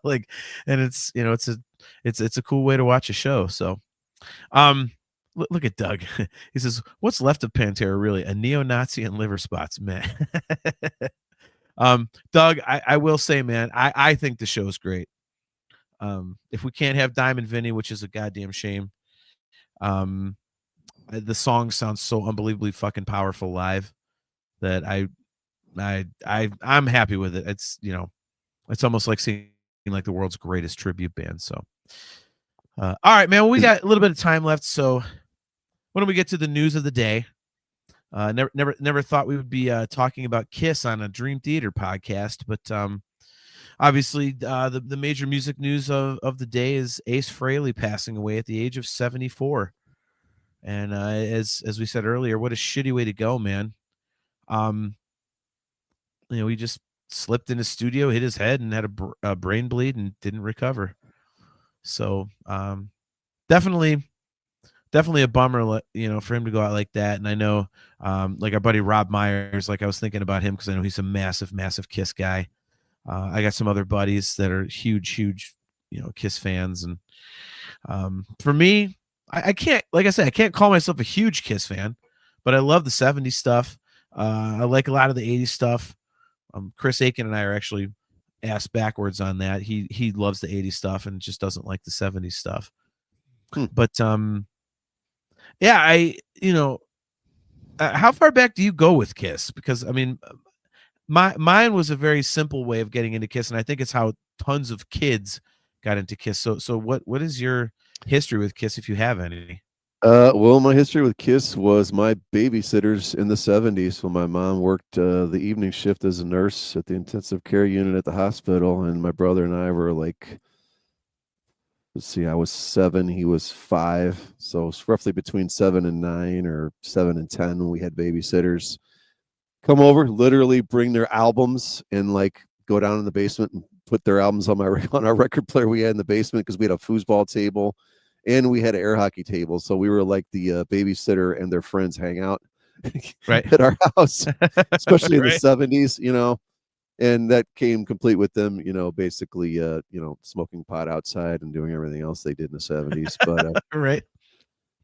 Like, and it's it's a cool way to watch a show. So look at Doug. He says, what's left of Pantera really? A neo-Nazi and liver spots, man. Doug, I will say, man, I think the show's great. If we can't have Diamond Vinny, which is a goddamn shame, the song sounds so unbelievably fucking powerful live that I'm happy with it. It's it's almost like seeing like the world's greatest tribute band. So all right, man, well, we got a little bit of time left, so why don't we get to the news of the day? Never thought we would be talking about Kiss on a Dream Theater podcast, but obviously the major music news of the day is Ace Frehley passing away at the age of 74. And as we said earlier, what a shitty way to go, man. He just slipped in his studio, hit his head, and had a brain bleed and didn't recover. So definitely a bummer, for him to go out like that. And I know, like our buddy Rob Myers, like I was thinking about him because I know he's a massive, massive Kiss guy. I got some other buddies that are huge, Kiss fans. And for me, I can't, like I said, I can't call myself a huge Kiss fan, but I love the 70s stuff. I like a lot of the 80s stuff. Chris Aiken and I are actually ass backwards on that. He loves the 80s stuff and just doesn't like the 70s stuff. But yeah, how far back do you go with Kiss? Because I mean, mine was a very simple way of getting into Kiss, and I think it's how tons of kids got into Kiss. So what is your history with Kiss, if you have any? Well, my history with Kiss was my babysitters in the 70s when my mom worked the evening shift as a nurse at the intensive care unit at the hospital, and my brother and I were like, let's see, I was 7, he was 5, so it's roughly between 7 and 9 or 7 and 10 when we had babysitters come over, literally bring their albums and like go down in the basement and put their albums on our record player we had in the basement, because we had a foosball table and we had an air hockey table. So we were like the babysitter and their friends hang out right at our house, especially in right. the 70s, and that came complete with them, basically, smoking pot outside and doing everything else they did in the 70s. But right.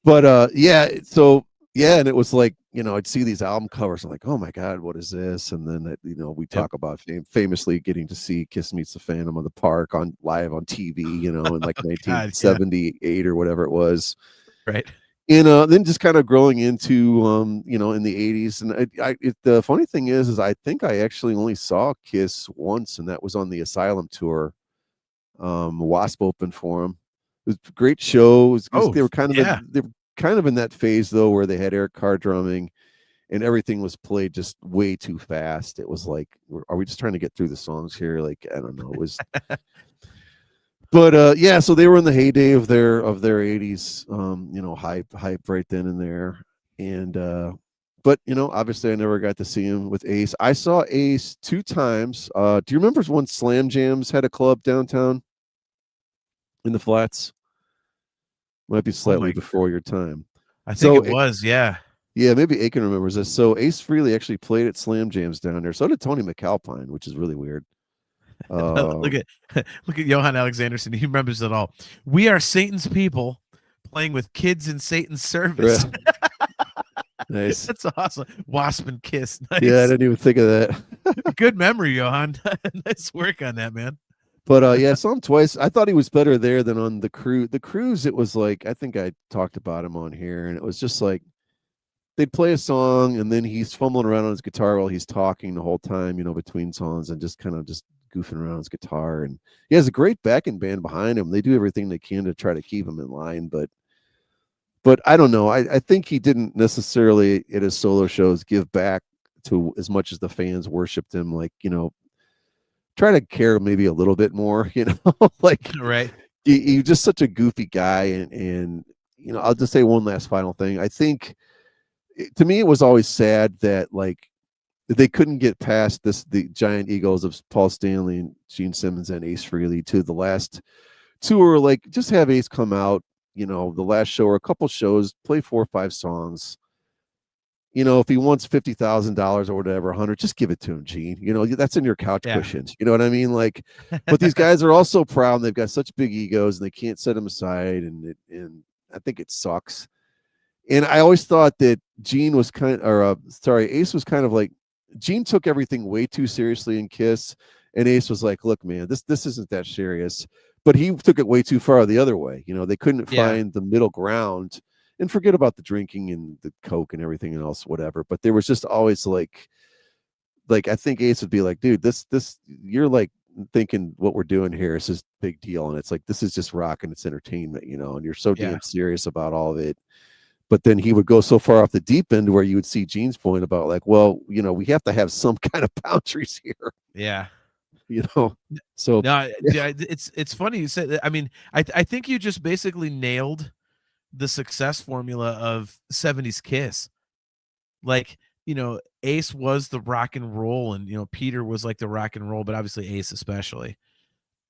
But yeah, so yeah, and it was like, I'd see these album covers. I'm like, oh my God, what is this? And then we talk about famously getting to see Kiss Meets the Phantom of the Park live on TV, in like 1978 or whatever it was. Right. And then just kind of growing into in the 80s. And the funny thing is I think I actually only saw Kiss once, and that was on the Asylum tour. Wasp opened for them. It was a great show. They were kind of in that phase though where they had Eric Carr drumming and everything was played just way too fast. It was like, are we just trying to get through the songs here? Like, I don't know. It was but yeah, so they were in the heyday of their 80s hype right then and there. And but obviously I never got to see him with Ace. I saw Ace 2 times. Do you remember when Slam Jams had a club downtown in the Flats? Might be slightly before your time. I think it was, yeah. Yeah, maybe Aiken remembers this. So Ace Frehley actually played at Slam Jams down there. So did Tony McAlpine, which is really weird. Look at Johan Alexanderson. He remembers it all. We are Satan's people playing with kids in Satan's service. Nice. That's awesome. Wasp and Kiss. Nice. Yeah, I didn't even think of that. Good memory, Johan. Nice work on that, man. But yeah, I saw him twice. I thought he was better there than on the cruise. The cruise, it was like, I think I talked about him on here, and it was just like they'd play a song and then he's fumbling around on his guitar while he's talking the whole time, between songs, and just kind of just goofing around on his guitar. And he has a great backing band behind him. They do everything they can to try to keep him in line, but I don't know. I think he didn't necessarily at his solo shows give back to as much as the fans worshipped him. Like, try to care maybe a little bit more, like right. He's just such a goofy guy. And I'll just say one last final thing. I think to me, it was always sad that like they couldn't get past the giant egos of Paul Stanley and Gene Simmons and Ace Frehley to the last tour. Like, just have Ace come out, the last show or a couple shows, play 4 or 5 songs. If he wants $50,000 or whatever, 100, just give it to him, Gene. That's in your couch cushions. You know what I mean? Like, but these guys are all so proud and they've got such big egos and they can't set them aside. And I think it sucks. And I always thought that Ace was kind of like, Gene took everything way too seriously in Kiss, and Ace was like, look, man, this isn't that serious. But he took it way too far the other way. They couldn't find the middle ground, and forget about the drinking and the coke and everything else, whatever. But there was just always like I think Ace would be like, dude, this you're like thinking what we're doing here is this big deal, and it's like, this is just rock and it's entertainment, and you're so damn serious about all of it. But then he would go so far off the deep end where you would see Gene's point about like, well, we have to have some kind of boundaries here. Yeah. So no, yeah, it's funny you said that. I mean, I think you just basically nailed the success formula of 70s Kiss. Like, Ace was the rock and roll, and Peter was like the rock and roll, but obviously Ace especially.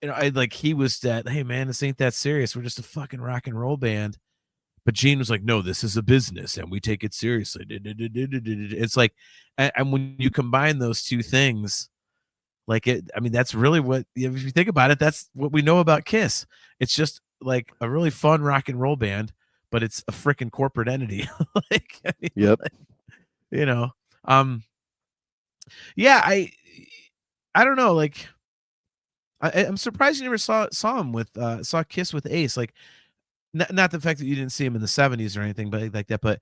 He was that, hey man, this ain't that serious. We're just a fucking rock and roll band. But Gene was like, no, this is a business and we take it seriously. It's like, and when you combine those two things, that's really what, if you think about it, that's what we know about Kiss. It's just like a really fun rock and roll band, but it's a freaking corporate entity. Yep. Yeah, I don't know. Like, I'm surprised you never saw him saw Kiss with Ace. Like, not the fact that you didn't see him in the 70s or anything, but like that. But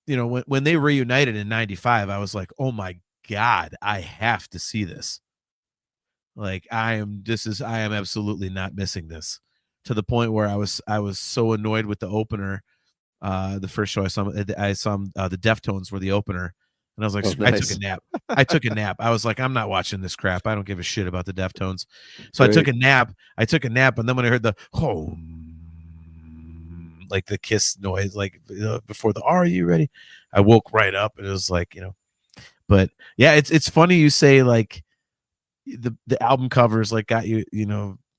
when they reunited in '95, I was like, oh my God, I have to see this. Like, I am absolutely not missing this, to the point where I was so annoyed with the opener. The first show I saw the Deftones were the opener, and I was like, nice. I took a nap. I was like, I'm not watching this crap. I don't give a shit about the Deftones. So Great. I took a nap, and then when I heard the like the Kiss noise, like before the "Are you ready?" I woke right up, and it was like, But yeah, it's funny you say like the album covers like got you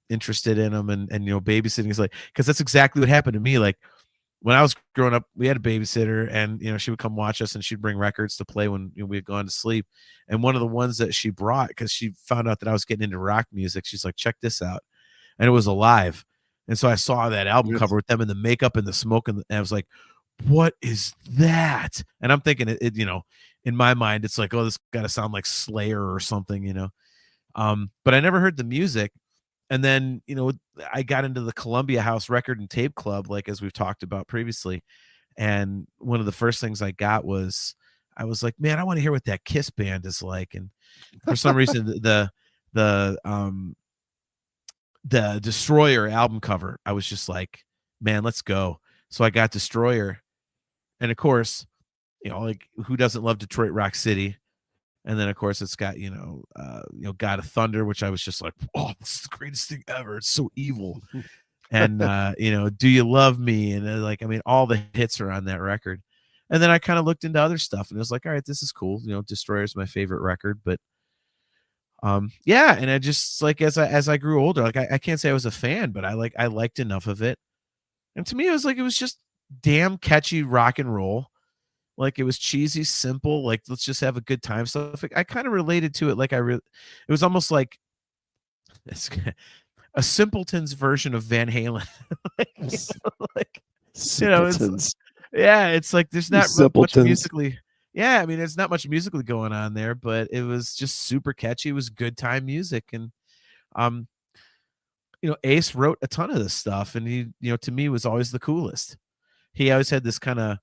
interested in them, and babysitting is like, because that's exactly what happened to me. Like, when I was growing up, we had a babysitter, and she would come watch us, and she'd bring records to play when we had gone to sleep. And one of the ones that she brought, because she found out that I was getting into rock music, she's like, check this out, and it was Alive. And so I saw that album cover with them and the makeup and the smoke, and I was like, what is that? And I'm thinking it in my mind, it's like, oh, this got to sound like Slayer or something, but I never heard the music. And then, I got into the Columbia House Record and Tape Club, like as we've talked about previously. And one of the first things I got was, I was like, man, I want to hear what that Kiss band is like. And for some reason, the Destroyer album cover, I was just like, man, let's go. So I got Destroyer. And of course, like, who doesn't love Detroit Rock City? And then of course it's got, God of Thunder, which I was just like, oh, this is the greatest thing ever. It's so evil. And, Do You Love Me? And all the hits are on that record. And then I kind of looked into other stuff, and it was like, all right, this is cool. Destroyer is my favorite record, but and I just, like, as I grew older, like, I can't say I was a fan, but I liked enough of it. And to me, it was just damn catchy rock and roll. Like, it was cheesy, simple, like, let's just have a good time stuff. I kind of related to it. Like, it was almost like a simpleton's version of Van Halen. Simpletons. It's like, there's not much musically. Yeah, I mean, there's not much musically going on there, but it was just super catchy. It was good time music, and um, Ace wrote a ton of this stuff, and he, to me, was always the coolest. He always had this kind of,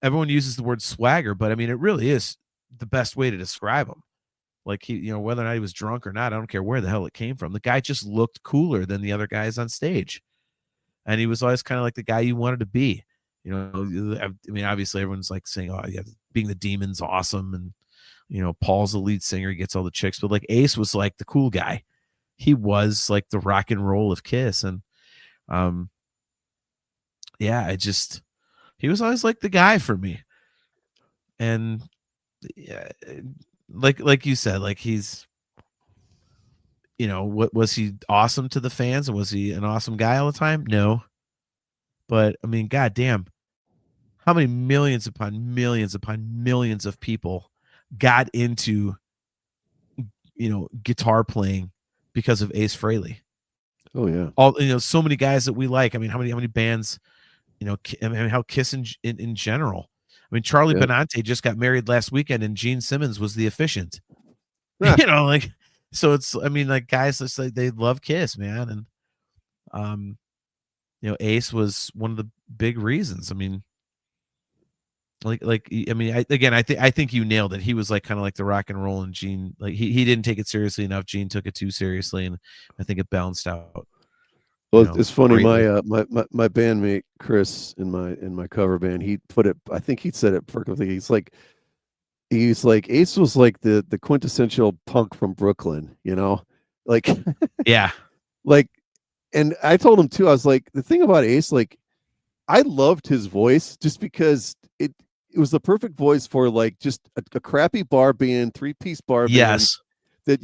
everyone uses the word swagger, but I mean, it really is the best way to describe him. Like he, whether or not he was drunk or not, I don't care where the hell it came from. The guy just looked cooler than the other guys on stage, and he was always kind of like the guy you wanted to be. I mean, obviously everyone's like saying, "Oh, yeah, being the Demon's awesome," and Paul's the lead singer, he gets all the chicks, but like Ace was like the cool guy. He was like the rock and roll of Kiss, and yeah, he was always like the guy for me. And yeah, like you said, like he's, what was he awesome to the fans, and was he an awesome guy all the time? No, but I mean, goddamn, how many millions upon millions of people got into guitar playing because of Ace Frehley? Oh yeah, all so many guys that we like. I mean, how many bands? I mean, how Kiss in general. I mean, Charlie Benante just got married last weekend, and Gene Simmons was the officiant. Like, so it's, I mean, like, guys, it's like they love Kiss, man, and Ace was one of the big reasons. I mean, I mean, I think you nailed it. He was like kind of like the rock and roll, and Gene, like he didn't take it seriously enough. Gene took it too seriously, and I think it balanced out. Well, it's funny. My bandmate Chris in my cover band, he put it. I think he said it perfectly. He's like Ace was like the quintessential punk from Brooklyn. Like yeah, like, and I told him too. I was like, the thing about Ace, like, I loved his voice just because it was the perfect voice for like just a crappy bar band, 3-piece bar band that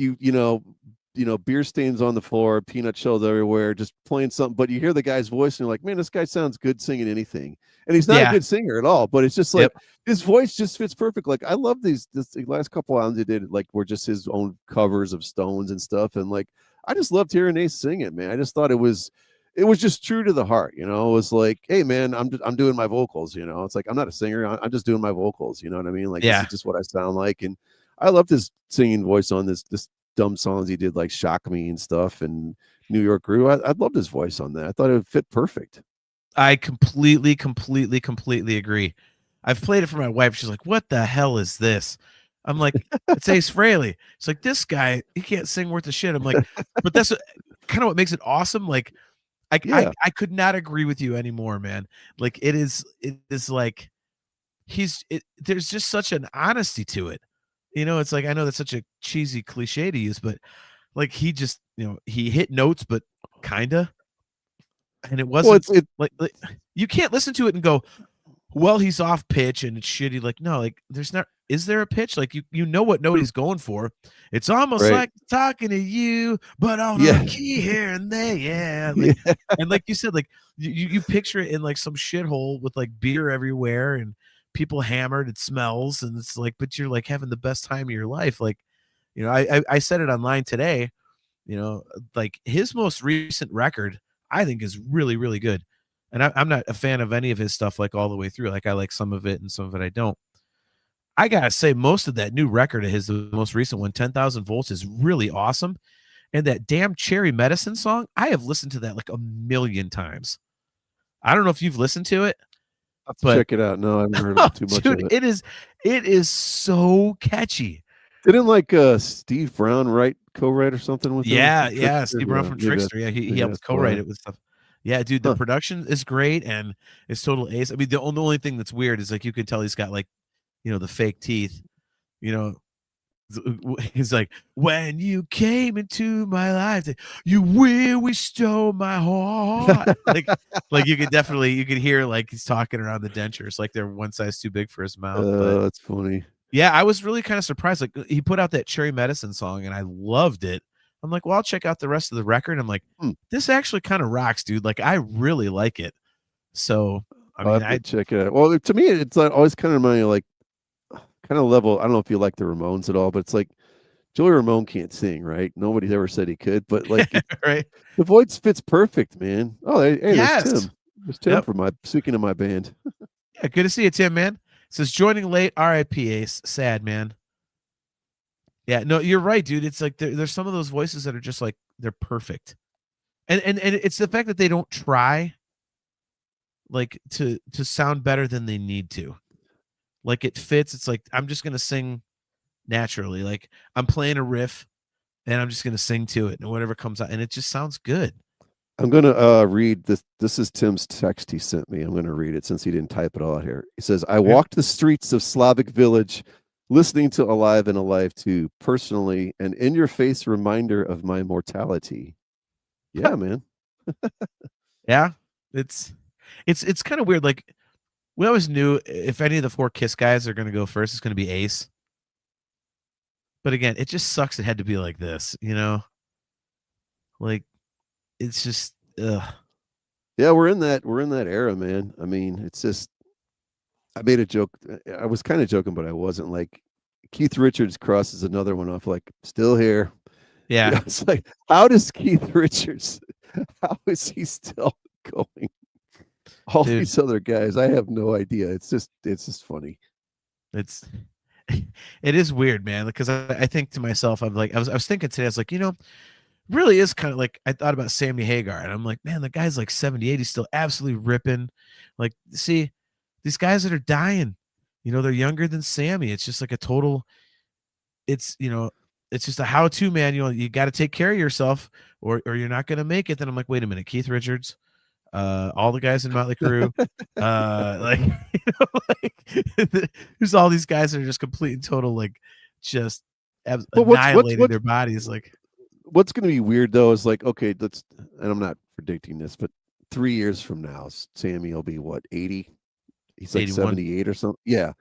beer stains on the floor, peanut shells everywhere, just playing something. But you hear the guy's voice and you're like, man, this guy sounds good singing anything. And he's not a good singer at all, but it's just like his voice just fits perfect. Like I love the last couple albums he did, like were just his own covers of Stones and stuff. And like I just loved hearing Ace sing it, man. I just thought it was just true to the heart. It was like, hey man, I'm doing my vocals. It's like I'm not a singer. I'm just doing my vocals. You know what I mean? Like this is just what I sound like. And I loved his singing voice on this dumb songs he did, like Shock Me and stuff, and New York Grew. I loved his voice on that. I thought it would fit perfect. I completely agree. I've played it for my wife. She's like, what the hell is this? I'm like, it's Ace Frehley. It's like, this guy, he can't sing worth a shit. I'm like, but that's kind of what makes it awesome. Like I could not agree with you anymore, man. Like it is like there's just such an honesty to it. It's like, I know that's such a cheesy cliche to use, but like he just, he hit notes, but kinda, and it wasn't like you can't listen to it and go, well, he's off pitch and it's shitty. Like, no, like is there a pitch? Like you know what note he's going for. It's almost like talking to you, but on a key here and there. Yeah. Like, and like you said, like you picture it in like some shithole with like beer everywhere and people hammered, it smells, and it's like, but you're like having the best time of your life. Like, I said it online today, like his most recent record, I think is really, really good. And I'm not a fan of any of his stuff, like all the way through. Like I like some of it and some of it I don't. I gotta say, most of that new record of his, the most recent one, 10,000 Volts, is really awesome. And that damn Cherry Medicine song, I have listened to that like a million times. I don't know if you've listened to it. But check it out. No, I haven't heard too much of it. It is so catchy. Didn't like Steve Brown co-write or something with him? Yeah, Steve Brown from Trickster. Yeah, he helped co-write it with stuff. Yeah, dude, the production is great and it's total ace. I mean, the only thing that's weird is like you can tell he's got like, the fake teeth. He's like, when you came into my life, you really stole my heart. like you could hear like he's talking around the dentures, like they're one size too big for his mouth. That's funny. Yeah, I was really kind of surprised. Like he put out that Cherry Medicine song and I loved it. I'm like, well, I'll check out the rest of the record. I'm like, this actually kind of rocks, dude. Like I really like it. So I mean, I'd check it out. Well, to me, it's always kind of my like kind of level. I don't know if you like the Ramones at all, but it's like Joey Ramone can't sing, right? Nobody ever said he could, but like right, the voice fits perfect, man. Oh, hey, there's Tim. There's Tim for speaking of my band. Yeah, good to see you, Tim, man. Says joining late, R.I.P. Ace. Sad, man. Yeah, no, you're right, dude. It's like there's some of those voices that are just like they're perfect, and it's the fact that they don't try like to sound better than they need to. Like it fits. It's like I'm just gonna sing naturally. Like I'm playing a riff, and I'm just gonna sing to it, and whatever comes out, and it just sounds good. I'm gonna read this. This is Tim's text he sent me. I'm gonna read it since he didn't type it all out here. He says, "I walked the streets of Slavic Village, listening to Alive and Alive 2 personally, an in-your-face reminder of my mortality." Yeah, man. Yeah, it's kind of weird. Like we always knew if any of the 4 Kiss guys are gonna go first, it's gonna be Ace. But again, it just sucks. It had to be like this, you know. Like it's just, ugh. Yeah, we're in that era, man. I mean, it's just. I made a joke. I was kind of joking, but I wasn't. Like Keith Richards crosses another one off. Like still here. Yeah, you know, it's like how does Keith Richards? How is he still going? All Dude. These other guys, I have no idea. It's just funny. It is weird, man. Because I think to myself, I'm like, I was thinking today, I was like, you know, really is kind of like I thought about Sammy Hagar, and I'm like, man, the guy's like 78, he's still absolutely ripping. Like, see, these guys that are dying, you know, they're younger than Sammy. It's just like a total. It's it's just a how-to manual. You got to take care of yourself, or you're not going to make it. Then I'm like, wait a minute, Keith Richards. All the guys in Motley Crue, like, you know, like there's all these guys that are just complete and total, like, just annihilating their bodies. Like, what's going to be weird though is like, okay, and I'm not predicting this, but 3 years from now, Sammy will be what, 80? He's like 81. 78 or something. Yeah.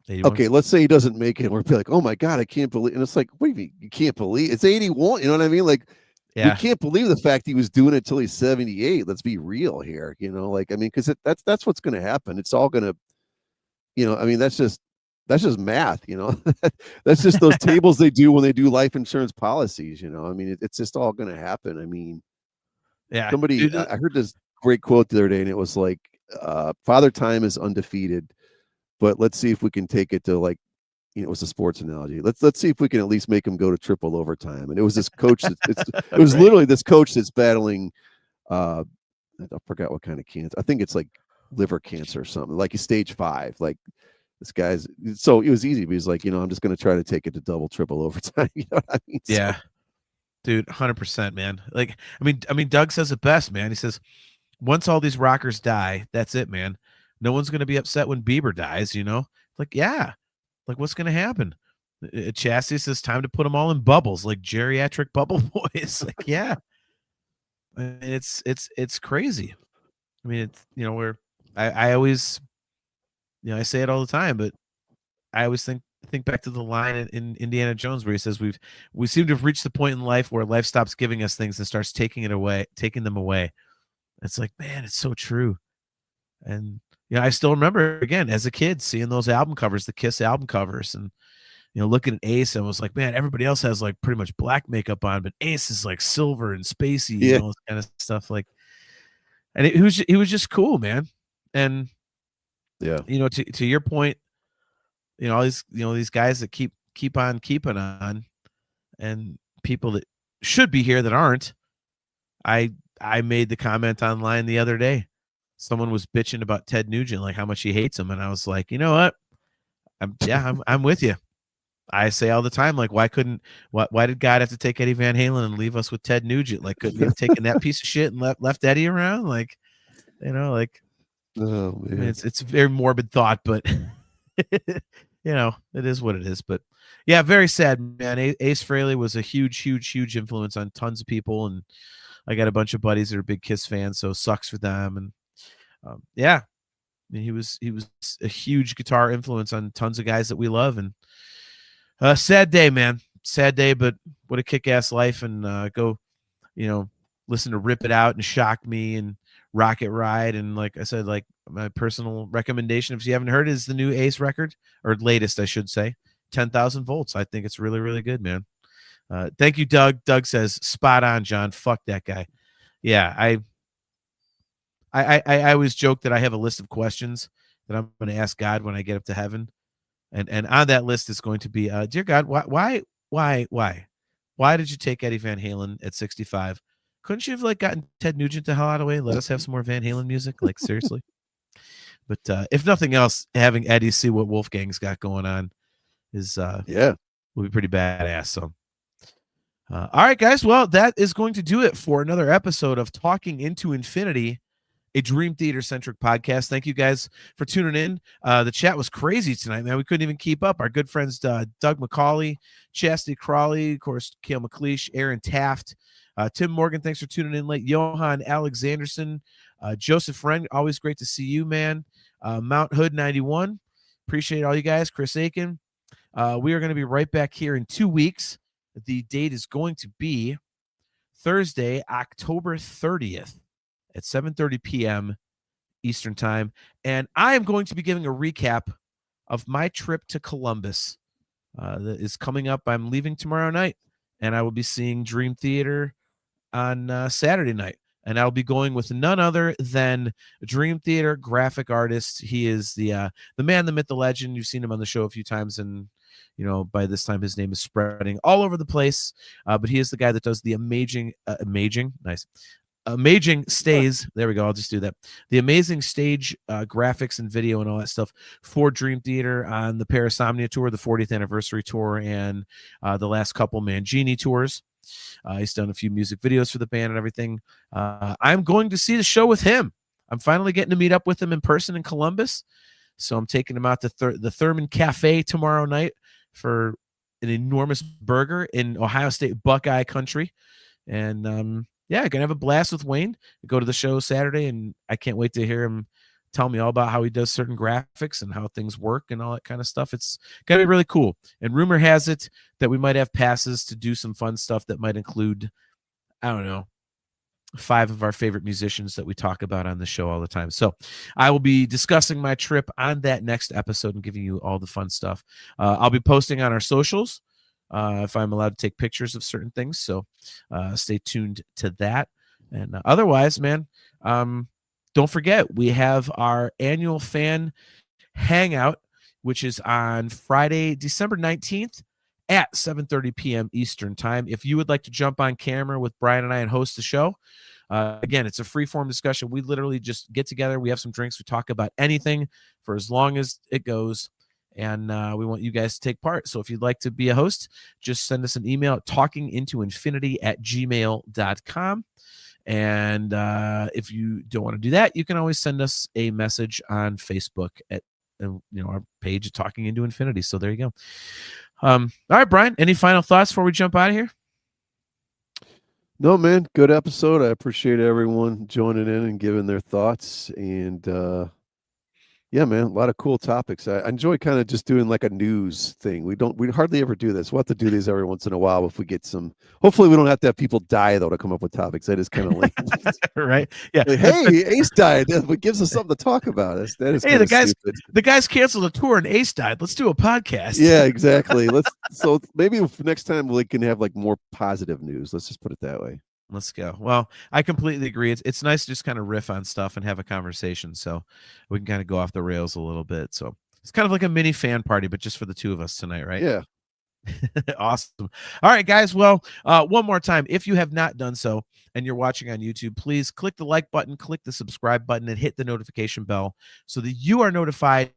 81. Okay, let's say he doesn't make it, and we'll be like, oh my god, I can't believe. And it's like, what do you mean you can't believe? It's 81. You know what I mean? Like. Yeah. We can't believe the fact he was doing it till he's 78. Let's be real here, you know. Like, I mean, because that's what's going to happen. It's all going to, you know. I mean, that's just math, you know. That's just those tables they do when they do life insurance policies, you know. I mean, it's just all going to happen. I mean, yeah. Somebody, I heard this great quote the other day, and it was like, "Father Time is undefeated, but let's see if we can take it to like." You know, it was a sports analogy. Let's see if we can at least make him go to triple overtime. And it was this coach. It was right. Literally this coach that's battling. I forgot what kind of cancer. I think it's like liver cancer or something. Like he's stage 5. Like this guy's. So it was easy. But he's like, you know, I'm just going to try to take it to double, triple overtime. You know what I mean? Yeah, dude, 100%, man. Like, I mean, Doug says it best, man. He says, once all these rockers die, that's it, man. No one's going to be upset when Bieber dies. You know, like, yeah. Like, what's going to happen? Chassis says time to put them all in bubbles, like geriatric bubble boys. Like, yeah, it's crazy. I mean, it's, you know, I always, you know, I say it all the time, but I always think back to the line in Indiana Jones where he says we seem to have reached the point in life where life stops giving us things and starts taking them away. It's like, man, it's so true. And yeah, I still remember, again, as a kid, seeing those album covers, the Kiss album covers, and, you know, looking at Ace, and was like, man, everybody else has like pretty much black makeup on, but Ace is like silver and spacey, yeah, and all this kind of stuff. Like, and he was just cool, man. And yeah, you know, to your point, you know, all these, you know, these guys that keep on keeping on, and people that should be here that aren't. I made the comment online the other day. Someone was bitching about Ted Nugent, like how much he hates him. And I was like, you know what? I'm with you. I say all the time, like, why did God have to take Eddie Van Halen and leave us with Ted Nugent? Like, couldn't he have taken that piece of shit and left Eddie around? Like, you know, like, oh, man. I mean, it's a very morbid thought, but you know, it is what it is. But yeah, very sad, man. Ace Frehley was a huge influence on tons of people. And I got a bunch of buddies that are big Kiss fans, so it sucks for them. And yeah, I mean, he was a huge guitar influence on tons of guys that we love. And sad day, man. Sad day, but what a kick-ass life. And go, you know, listen to Rip It Out and Shock Me and Rocket Ride. And like I said, like my personal recommendation, if you haven't heard, is the new Ace record, or latest, I should say, 10,000 Volts. I think it's really, really good, man. Thank you, Doug. Doug says, spot on, John. Fuck that guy. Yeah, I always joke that I have a list of questions that I'm going to ask God when I get up to heaven. And on that list is going to be, dear God, why did you take Eddie Van Halen at 65? Couldn't you have like gotten Ted Nugent the hell out of the way? Let us have some more Van Halen music. Like seriously. But if nothing else, having Eddie see what Wolfgang's got going on is will be pretty badass. So all right, guys. Well, that is going to do it for another episode of Talking Into Infinity, a Dream Theater centric podcast. Thank you guys for tuning in. The chat was crazy tonight, man. We couldn't even keep up. Our good friends Doug McCauley, Chastity Crawley, of course, Cale McLeish, Aaron Taft, Tim Morgan, thanks for tuning in late. Johan Alexanderson, Joseph Wren, always great to see you, man. Mount Hood 91, appreciate all you guys. Chris Aiken. We are going to be right back here in 2 weeks. The date is going to be Thursday, October 30th at 7:30 p.m. Eastern Time. And I am going to be giving a recap of my trip to Columbus that is coming up. I'm leaving tomorrow night, and I will be seeing Dream Theater on Saturday night. And I'll be going with none other than Dream Theater graphic artist. He is the man, the myth, the legend. You've seen him on the show a few times, and by this time his name is spreading all over the place. But he is the guy that does the amazing stays. There we go. I'll just do that. The amazing stage graphics and video and all that stuff for Dream Theater on the Parasomnia tour, the 40th anniversary tour, and the last couple Mangini tours. He's done a few music videos for the band and everything. I'm going to see the show with him. I'm finally getting to meet up with him in person in Columbus. So I'm taking him out to the Thurman Cafe tomorrow night for an enormous burger in Ohio State Buckeye country. And gonna have a blast with Wayne. Go to the show Saturday, and I can't wait to hear him tell me all about how he does certain graphics and how things work and all that kind of stuff. It's gonna be really cool. And rumor has it that we might have passes to do some fun stuff that might include, 5 of our favorite musicians that we talk about on the show all the time. So I will be discussing my trip on that next episode and giving you all the fun stuff. I'll be posting on our socials if I'm allowed to take pictures of certain things. So stay tuned to that. And otherwise, man, don't forget, we have our annual fan hangout, which is on Friday, December 19th at 7:30 p.m. Eastern Time. If you would like to jump on camera with Brian and I and host the show, again, it's a free-form discussion. We literally just get together. We have some drinks. We talk about anything for as long as it goes. And we want you guys to take part. So if you'd like to be a host, just send us an email at talkingintoinfinity@gmail.com. And if you don't want to do that, you can always send us a message on Facebook at our page at Talking Into Infinity. So there you go. All right, Brian, any final thoughts before we jump out of here? No, man, good episode. I appreciate everyone joining in and giving their thoughts. And yeah, man, a lot of cool topics. I enjoy kind of just doing like a news thing. We hardly ever do this. We'll have to do these every once in a while if we get some. Hopefully, we don't have to have people die though to come up with topics. That is kind of lame, right? Yeah. Like, hey, Ace died. That gives us something to talk about. That is. Hey, the guys canceled a tour and Ace died. Let's do a podcast. Yeah, exactly. So maybe next time we can have like more positive news. Let's just put it that way. Let's go. Well, I completely agree. It's nice to just kind of riff on stuff and have a conversation, so we can kind of go off the rails a little bit. So it's kind of like a mini fan party, but just for the two of us tonight, right? Yeah. Awesome. All right, guys. Well, one more time, if you have not done so and you're watching on YouTube, please click the like button, click the subscribe button, and hit the notification bell so that you are notified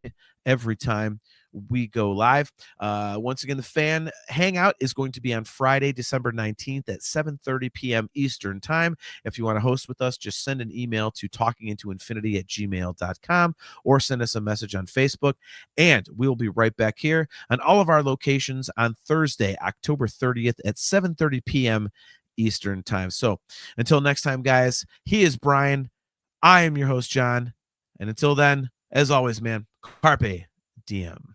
every time we go live. Once again, the fan hangout is going to be on Friday, December 19th at 7:30 p.m. Eastern Time. If you want to host with us, just send an email to talkingintoinfinity@gmail.com or send us a message on Facebook. And we will be right back here on all of our locations on Thursday, October 30th at 7:30 p.m. Eastern Time. So until next time, guys, he is Brian. I am your host, John. And until then, as always, man, carpe diem.